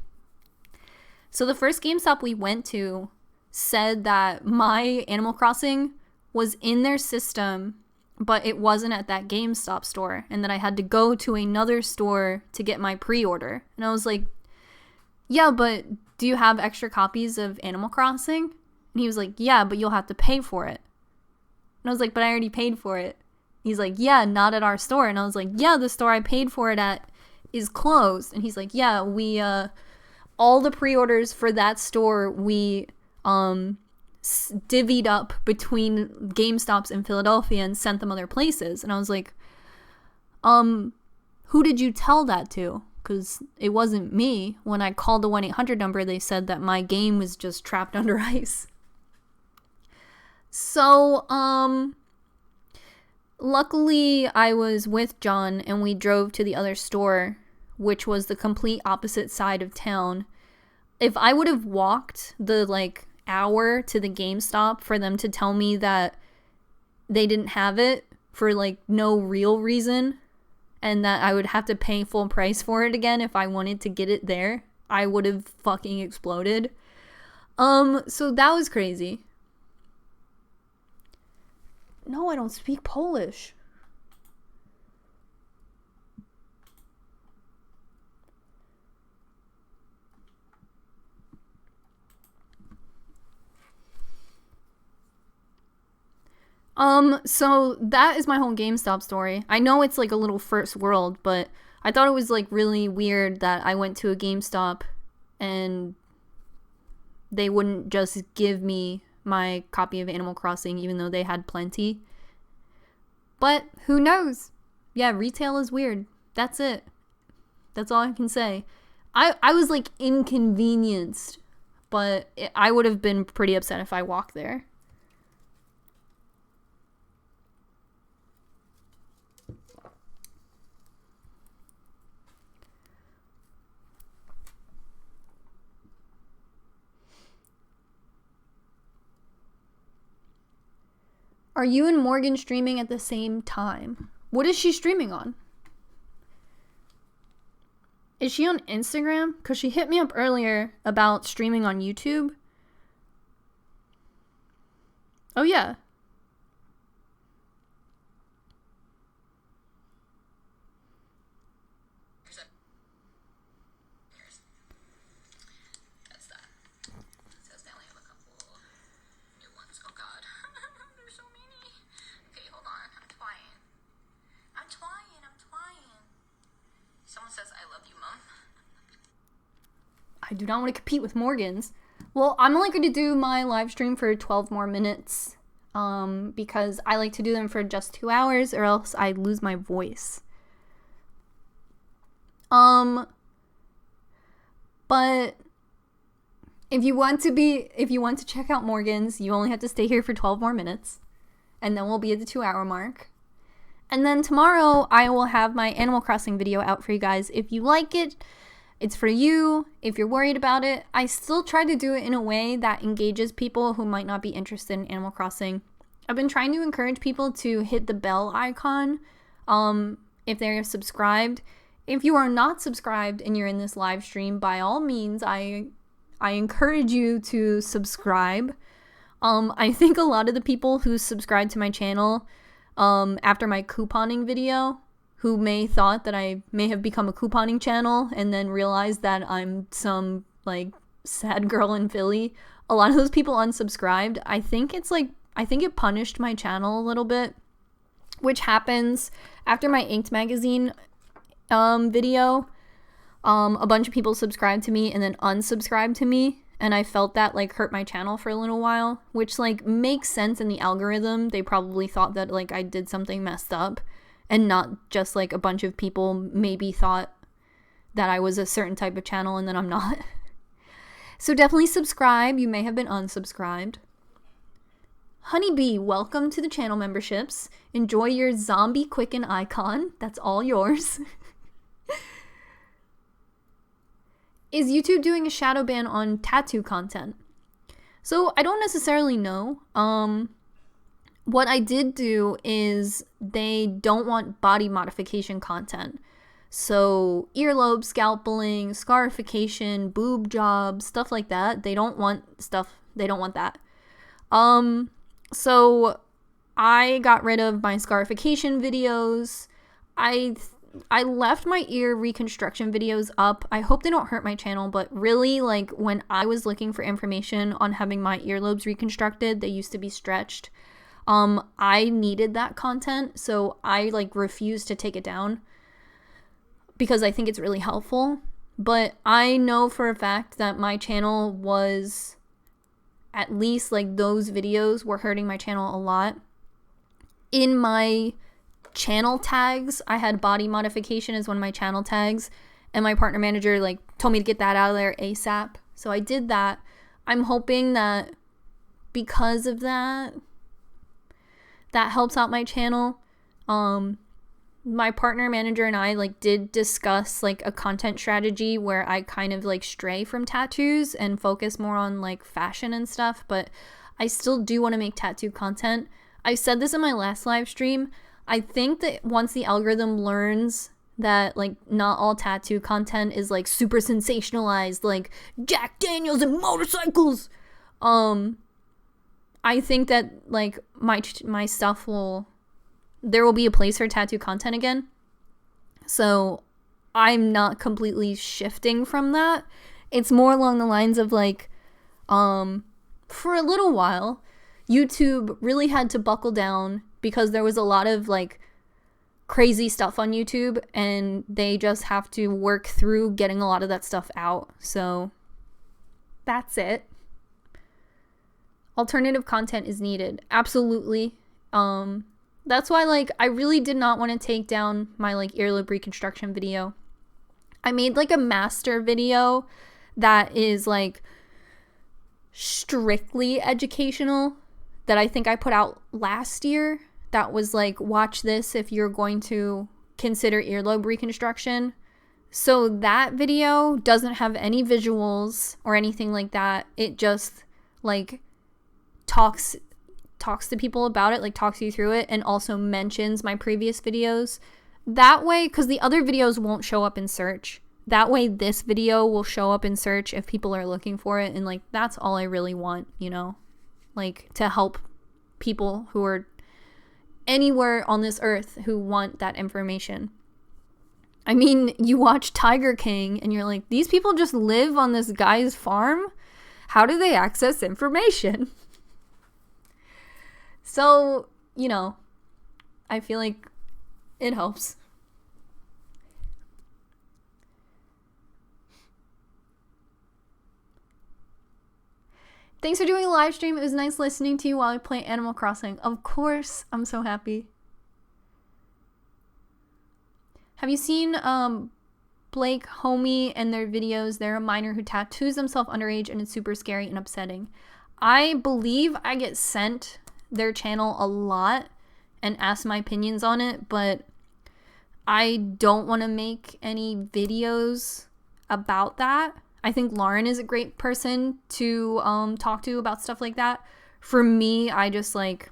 S1: So the first GameStop we went to said that my Animal Crossing was in their system, but it wasn't at that GameStop store, and that I had to go to another store to get my pre-order. And I was like, yeah, but do you have extra copies of Animal Crossing? And he was like, yeah, but you'll have to pay for it. And I was like, but I already paid for it. He's like, yeah, not at our store. And I was like, yeah, the store I paid for it at is closed. And he's like, yeah, we all the pre-orders for that store we divvied up between GameStops in Philadelphia and sent them other places. And I was like, who did you tell that to? Because it wasn't me. When I called the 1-800 number, they said that my game was just trapped under ice. So, luckily I was with John and we drove to the other store, which was the complete opposite side of town. If I would have walked the, hour to the GameStop for them to tell me that they didn't have it for, no real reason, and that I would have to pay full price for it again if I wanted to get it there, I would have fucking exploded. So that was crazy. No, I don't speak Polish. So that is my whole GameStop story. I know it's a little first world, but I thought it was really weird that I went to a GameStop and they wouldn't just give me my copy of Animal Crossing even though they had plenty. But who knows? Yeah, retail is weird. That's it. That's all I can say. I was inconvenienced, but I would have been pretty upset if I walked there. Are you and Morgan streaming at the same time? What is she streaming on? Is she on Instagram? Because she hit me up earlier about streaming on YouTube. Oh, yeah. I do not want to compete with Morgan's. Well, I'm only going to do my live stream for 12 more minutes because I like to do them for just 2 hours or else I lose my voice. But if you want to check out Morgan's, you only have to stay here for 12 more minutes and then we'll be at the 2-hour mark. And then tomorrow I will have my Animal Crossing video out for you guys. If you like it, it's for you. If you're worried about it, I still try to do it in a way that engages people who might not be interested in Animal Crossing. I've been trying to encourage people to hit the bell icon if they're subscribed. If you are not subscribed and you're in this live stream, by all means, I encourage you to subscribe. I think a lot of the people who subscribed to my channel after my couponing video, who may thought that I may have become a couponing channel and then realized that I'm some sad girl in Philly, a lot of those people unsubscribed. I think it punished my channel a little bit, which happens after my Inked magazine video. A bunch of people subscribed to me and then unsubscribed to me, and I felt that hurt my channel for a little while, which makes sense in the algorithm. They probably thought that I did something messed up, and not just a bunch of people maybe thought that I was a certain type of channel and then I'm not. So definitely subscribe. You may have been unsubscribed. Honeybee, welcome to the channel memberships. Enjoy your zombie quicken icon. That's all yours. Is YouTube doing a shadow ban on tattoo content? So I don't necessarily know. what I did do is they don't want body modification content. So earlobe scalpeling, scarification, boob jobs, stuff like that. They don't want that. So I got rid of my scarification videos. I left my ear reconstruction videos up. I hope they don't hurt my channel, but really, like, when I was looking for information on having my earlobes reconstructed, they used to be stretched. I needed that content, so I, like, refused to take it down because I think it's really helpful. But I know for a fact that my channel was, at least, like, those videos were hurting my channel a lot. In my channel tags, I had body modification as one of my channel tags, and my partner manager, like, told me to get that out of there ASAP. So I did that. I'm hoping that because of that helps out my channel. My partner manager and I, like, did discuss, like, a content strategy where I kind of, like, stray from tattoos and focus more on, like, fashion and stuff, but I still do want to make tattoo content. I said this in my last live stream. I think that once the algorithm learns that, like, not all tattoo content is, like, super sensationalized, like Jack Daniels and motorcycles, I think that, like, my stuff there will be a place for tattoo content again. So I'm not completely shifting from that. It's more along the lines of, like, for a little while, YouTube really had to buckle down because there was a lot of, like, crazy stuff on YouTube, and they just have to work through getting a lot of that stuff out. So that's it. Alternative content is needed. Absolutely. That's why, like, I really did not want to take down my, like, earlobe reconstruction video. I made, like, a master video that is, like, strictly educational that I think I put out last year. That was, like, watch this if you're going to consider earlobe reconstruction. So that video doesn't have any visuals or anything like that. It just, like, talks to people about it, like, talks you through it, and also mentions my previous videos. That way, because the other videos won't show up in search. That way this video will show up in search if people are looking for it, and, like, that's all I really want, you know? Like, to help people who are anywhere on this earth who want that information. I mean, you watch Tiger King and you're like, these people just live on this guy's farm? How do they access information? So, you know, I feel like it helps. Thanks for doing a live stream. It was nice listening to you while I play Animal Crossing. Of course, I'm so happy. Have you seen Blake, Homie, and their videos? They're a minor who tattoos themselves underage, and it's super scary and upsetting. I believe I get sent their channel a lot and asked my opinions on it, but I don't want to make any videos about that. I think Lauren is a great person to talk to about stuff like that. For me, I just, like,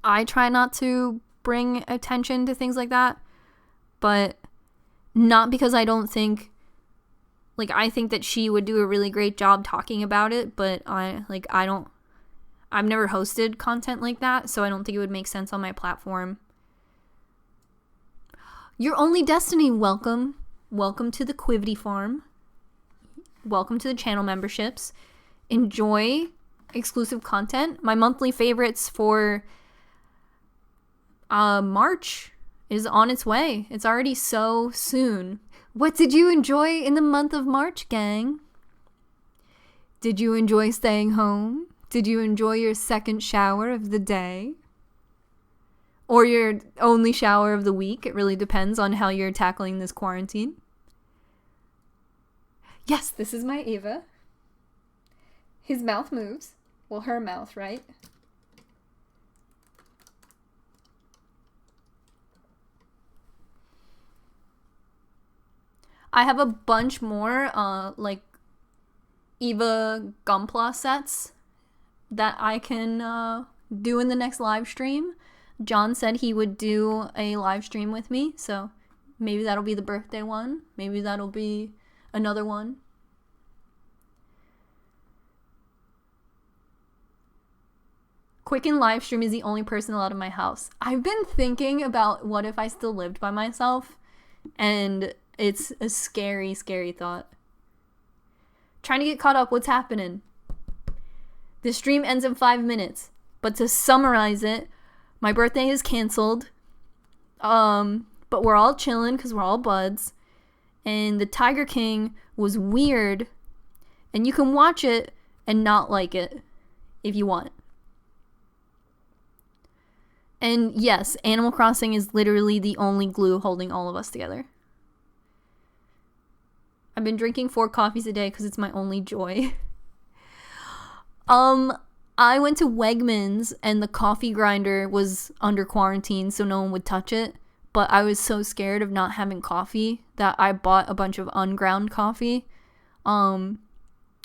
S1: I try not to bring attention to things like that, but not because I don't think, like, I think that she would do a really great job talking about it, but I've never hosted content like that, so I don't think it would make sense on my platform. Your Only Destiny, welcome. Welcome to the Quivity Farm. Welcome to the channel memberships. Enjoy exclusive content. My monthly favorites for March is on its way. It's already so soon. What did you enjoy in the month of March, gang? Did you enjoy staying home? Did you enjoy your second shower of the day? Or your only shower of the week? It really depends on how you're tackling this quarantine. Yes, this is my Ava. His mouth moves. Well, her mouth, right? I have a bunch more, like, Eva Gunpla sets that I can doing the next live stream. John said he would do a live stream with me, so maybe that'll be the birthday one. Maybe that'll be another one. Quicken live stream is the only person allowed in my house. I've been thinking about what if I still lived by myself, and it's a scary, scary thought. Trying to get caught up. What's happening? The stream ends in 5 minutes, but to summarize it, my birthday is canceled. But we're all chilling because we're all buds. And the Tiger King was weird, and you can watch it and not like it if you want. And yes, Animal Crossing is literally the only glue holding all of us together. I've been drinking 4 coffees a day because it's my only joy. I went to Wegmans and the coffee grinder was under quarantine so no one would touch it. But I was so scared of not having coffee that I bought a bunch of unground coffee. And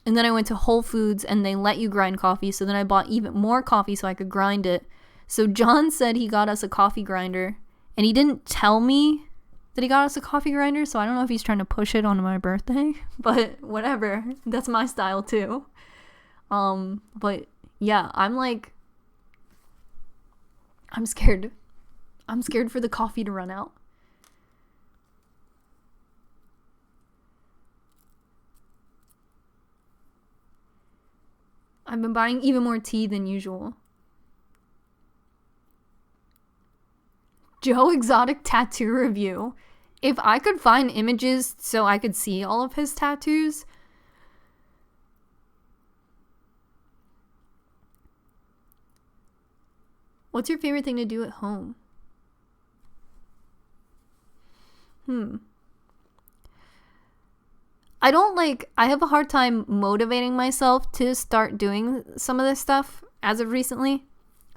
S1: then I went to Whole Foods and they let you grind coffee. So then I bought even more coffee so I could grind it. So John said he got us a coffee grinder, and he didn't tell me that he got us a coffee grinder, so I don't know if he's trying to push it on my birthday, but whatever. That's my style too. But yeah, I'm scared. I'm scared for the coffee to run out. I've been buying even more tea than usual. Joe Exotic tattoo review. If I could find images so I could see all of his tattoos. What's your favorite thing to do at home? I have a hard time motivating myself to start doing some of this stuff as of recently.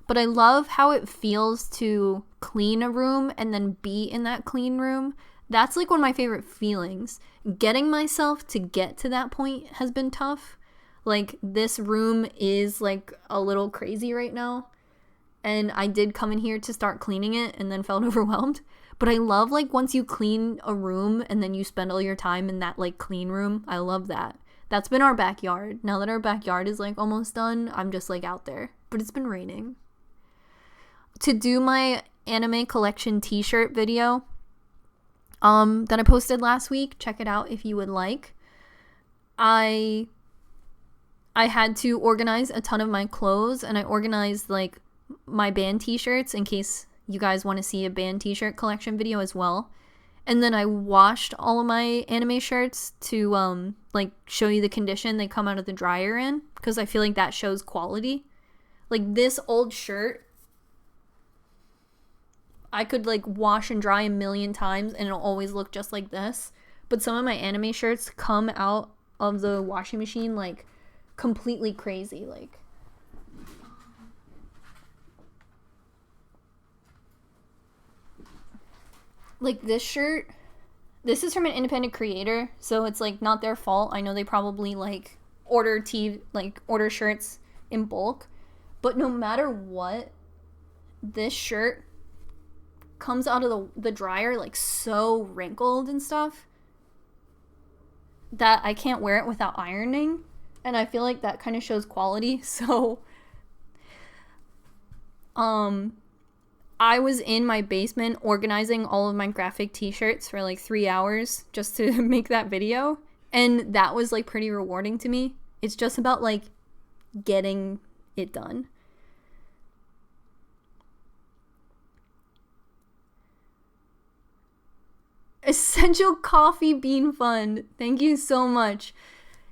S1: But I love how it feels to clean a room and then be in that clean room. That's like one of my favorite feelings. Getting myself to get to that point has been tough. Like, this room is like a little crazy right now. And I did come in here to start cleaning it and then felt overwhelmed. But I love like once you clean a room and then you spend all your time in that like clean room. I love that. That's been our backyard. Now that our backyard is like almost done, I'm just like out there. But it's been raining. To do my anime collection t-shirt video that I posted last week, check it out if you would like. I had to organize a ton of my clothes, and I organized like my band t-shirts in case you guys want to see a band t-shirt collection video as well. And then I washed all of my anime shirts to like show you the condition they come out of the dryer in, because I feel like that shows quality. Like this old shirt, I could like wash and dry a million times and it'll always look just like this. But some of my anime shirts come out of the washing machine like completely crazy. Like this shirt, this is from an independent creator, so it's like not their fault. I know they probably like order shirts in bulk, but no matter what, this shirt comes out of the dryer like so wrinkled and stuff that I can't wear it without ironing, and I feel like that kind of shows quality. So I was in my basement organizing all of my graphic t-shirts for like 3 hours just to make that video, and that was like pretty rewarding to me. It's just about like getting it done. Essential Coffee Bean Fund. Thank you so much.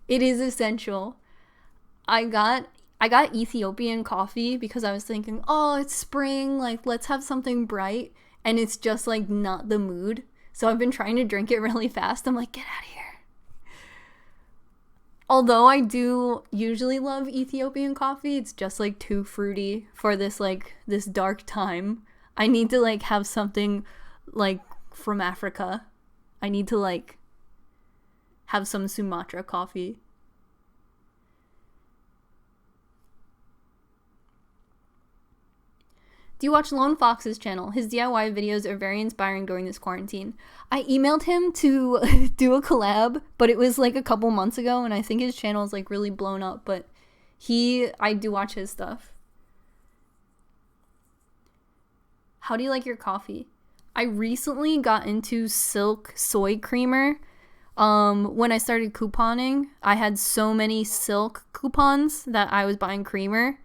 S1: It is essential. I got Ethiopian coffee because I was thinking, oh, it's spring, like let's have something bright, and it's just like not the mood. So I've been trying to drink it really fast. I'm like, get out of here. Although I do usually love Ethiopian coffee, it's just like too fruity for this dark time. I need to like have something like from Africa. I need to like have some Sumatra coffee. Do you watch Lone Fox's channel? His DIY videos are very inspiring during this quarantine. I emailed him to do a collab, but it was like a couple months ago, and I think his channel is like really blown up, but I do watch his stuff. How do you like your coffee? I recently got into Silk Soy Creamer. When I started couponing, I had so many Silk coupons that I was buying creamer.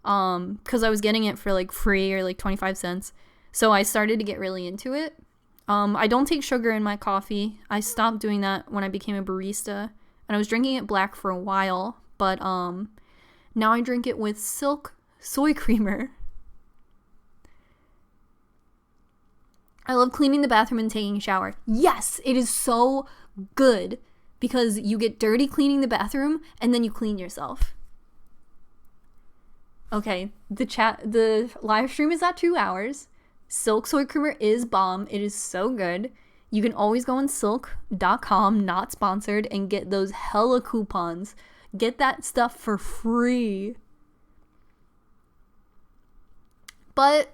S1: Because I was getting it for like free or like 25 cents. So I started to get really into it. I don't take sugar in my coffee. I stopped doing that when I became a barista. And I was drinking it black for a while. But now I drink it with Silk Soy Creamer. I love cleaning the bathroom and taking a shower. Yes, it is so good because you get dirty cleaning the bathroom and then you clean yourself. Okay, the live stream is at 2 hours. Silk Soy Creamer is bomb. It is so good. You can always go on silk.com, not sponsored, and get those hella coupons. Get that stuff for free. But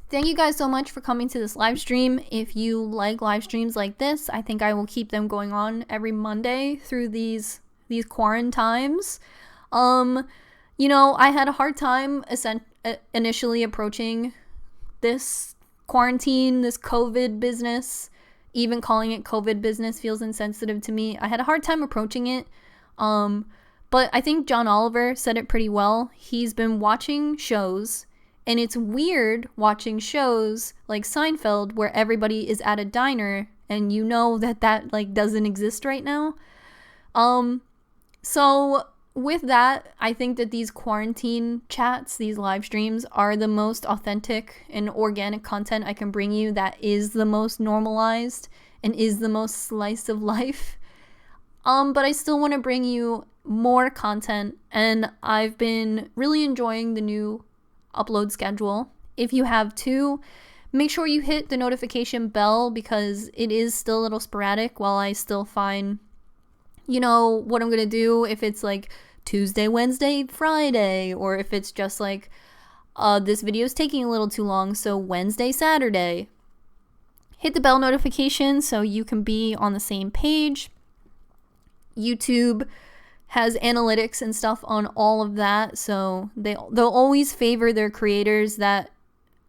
S1: thank you guys so much for coming to this live stream. If you like live streams like this, I think I will keep them going on every Monday through these quarantine times. You know, I had a hard time initially approaching this quarantine, this COVID business. Even calling it COVID business feels insensitive to me. I had a hard time approaching it. But I think John Oliver said it pretty well. He's been watching shows, and it's weird watching shows like Seinfeld where everybody is at a diner and you know that like doesn't exist right now. So with that, I think that these quarantine chats, these live streams, are the most authentic and organic content I can bring you that is the most normalized and is the most slice of life. But I still want to bring you more content, and I've been really enjoying the new upload schedule. If you have too, make sure you hit the notification bell because it is still a little sporadic while I still find, you know, what I'm going to do, if it's like Tuesday, Wednesday, Friday, or if it's just like, this video is taking a little too long, so Wednesday, Saturday. Hit the bell notification so you can be on the same page. YouTube has analytics and stuff on all of that, so they'll always favor their creators that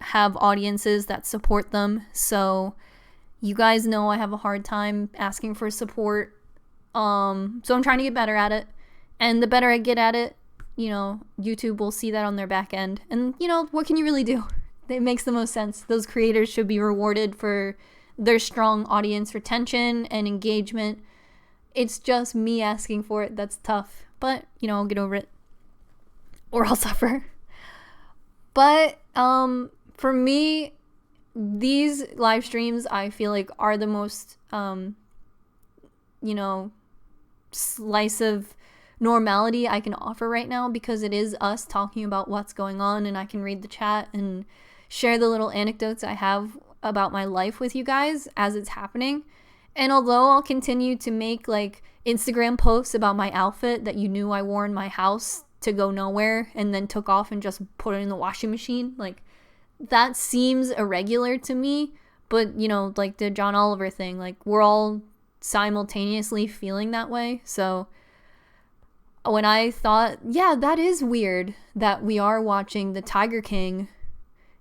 S1: have audiences that support them. So you guys know I have a hard time asking for support. So I'm trying to get better at it. And the better I get at it, you know, YouTube will see that on their back end. And, you know, what can you really do? It makes the most sense. Those creators should be rewarded for their strong audience retention and engagement. It's just me asking for it that's tough. But, you know, I'll get over it. Or I'll suffer. But, for me, these live streams, I feel like, are the most, you know, slice of normality I can offer right now, because it is us talking about what's going on, and I can read the chat and share the little anecdotes I have about my life with you guys as it's happening. And although I'll continue to make like Instagram posts about my outfit that you knew I wore in my house to go nowhere and then took off and just put it in the washing machine, like that seems irregular to me. But you know, like the John Oliver thing, like we're all simultaneously feeling that way. So when I thought, yeah, that is weird that we are watching the Tiger King,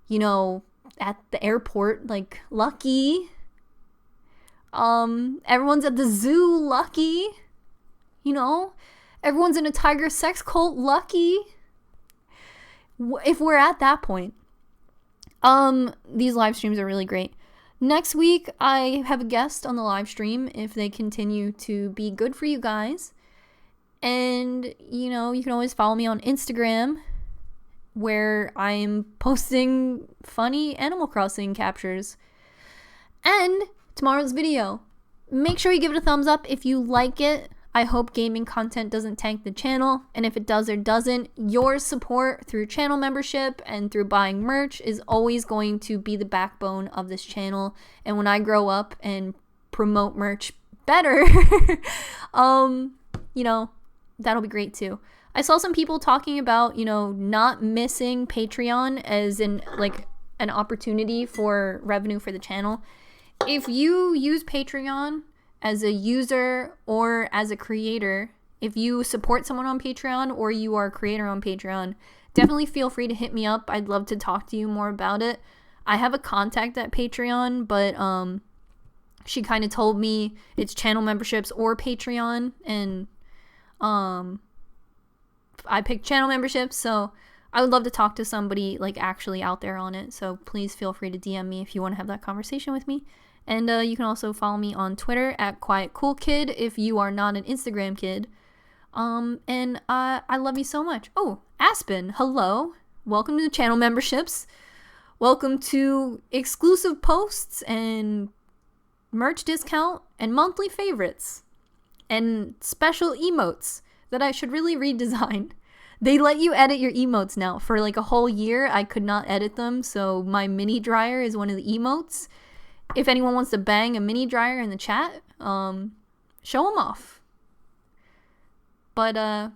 S1: you know, at the airport, like lucky. Everyone's at the zoo, lucky. You know, everyone's in a tiger sex cult, lucky. If we're at that point. These live streams are really great. Next week, I have a guest on the live stream if they continue to be good for you guys. And, you know, you can always follow me on Instagram, where I'm posting funny Animal Crossing captures. And tomorrow's video, make sure you give it a thumbs up if you like it. I hope gaming content doesn't tank the channel, and if it does or doesn't, your support through channel membership and through buying merch is always going to be the backbone of this channel. And when I grow up and promote merch better, you know, that'll be great too. I saw some people talking about, you know, not missing Patreon as in like an opportunity for revenue for the channel. If you use Patreon as a user or as a creator, if you support someone on Patreon or you are a creator on Patreon, definitely feel free to hit me up. I'd love to talk to you more about it. I have a contact at Patreon, but she kind of told me it's channel memberships or Patreon, and I picked channel memberships, so I would love to talk to somebody like actually out there on it. So please feel free to DM me if you want to have that conversation with me. And you can also follow me on Twitter at QuietCoolKid if you are not an Instagram kid. And I love you so much. Oh, Aspen, hello. Welcome to the channel memberships. Welcome to exclusive posts and merch discount and monthly favorites and special emotes that I should really redesign. They let you edit your emotes now. For like a whole year, I could not edit them, so my mini dryer is one of the emotes. If anyone wants to bang a mini dryer in the chat, show them off. But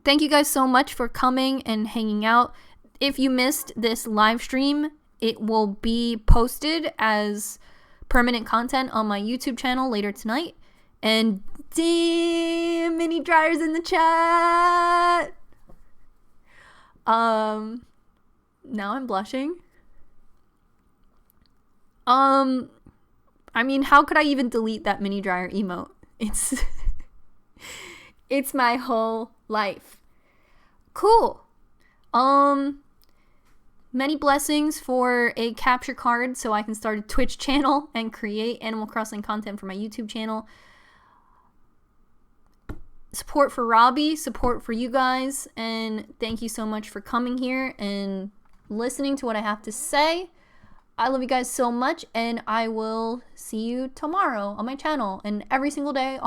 S1: thank you guys so much for coming and hanging out. If you missed this live stream, it will be posted as permanent content on my YouTube channel later tonight. And damn, mini dryers in the chat. Now I'm blushing. I mean, how could I even delete that mini dryer emote? It's my whole life. Cool. Many blessings for a capture card so I can start a Twitch channel and create Animal Crossing content for my YouTube channel. Support for Robbie, support for you guys, and thank you so much for coming here and listening to what I have to say. I love you guys so much, and I will see you tomorrow on my channel and every single day on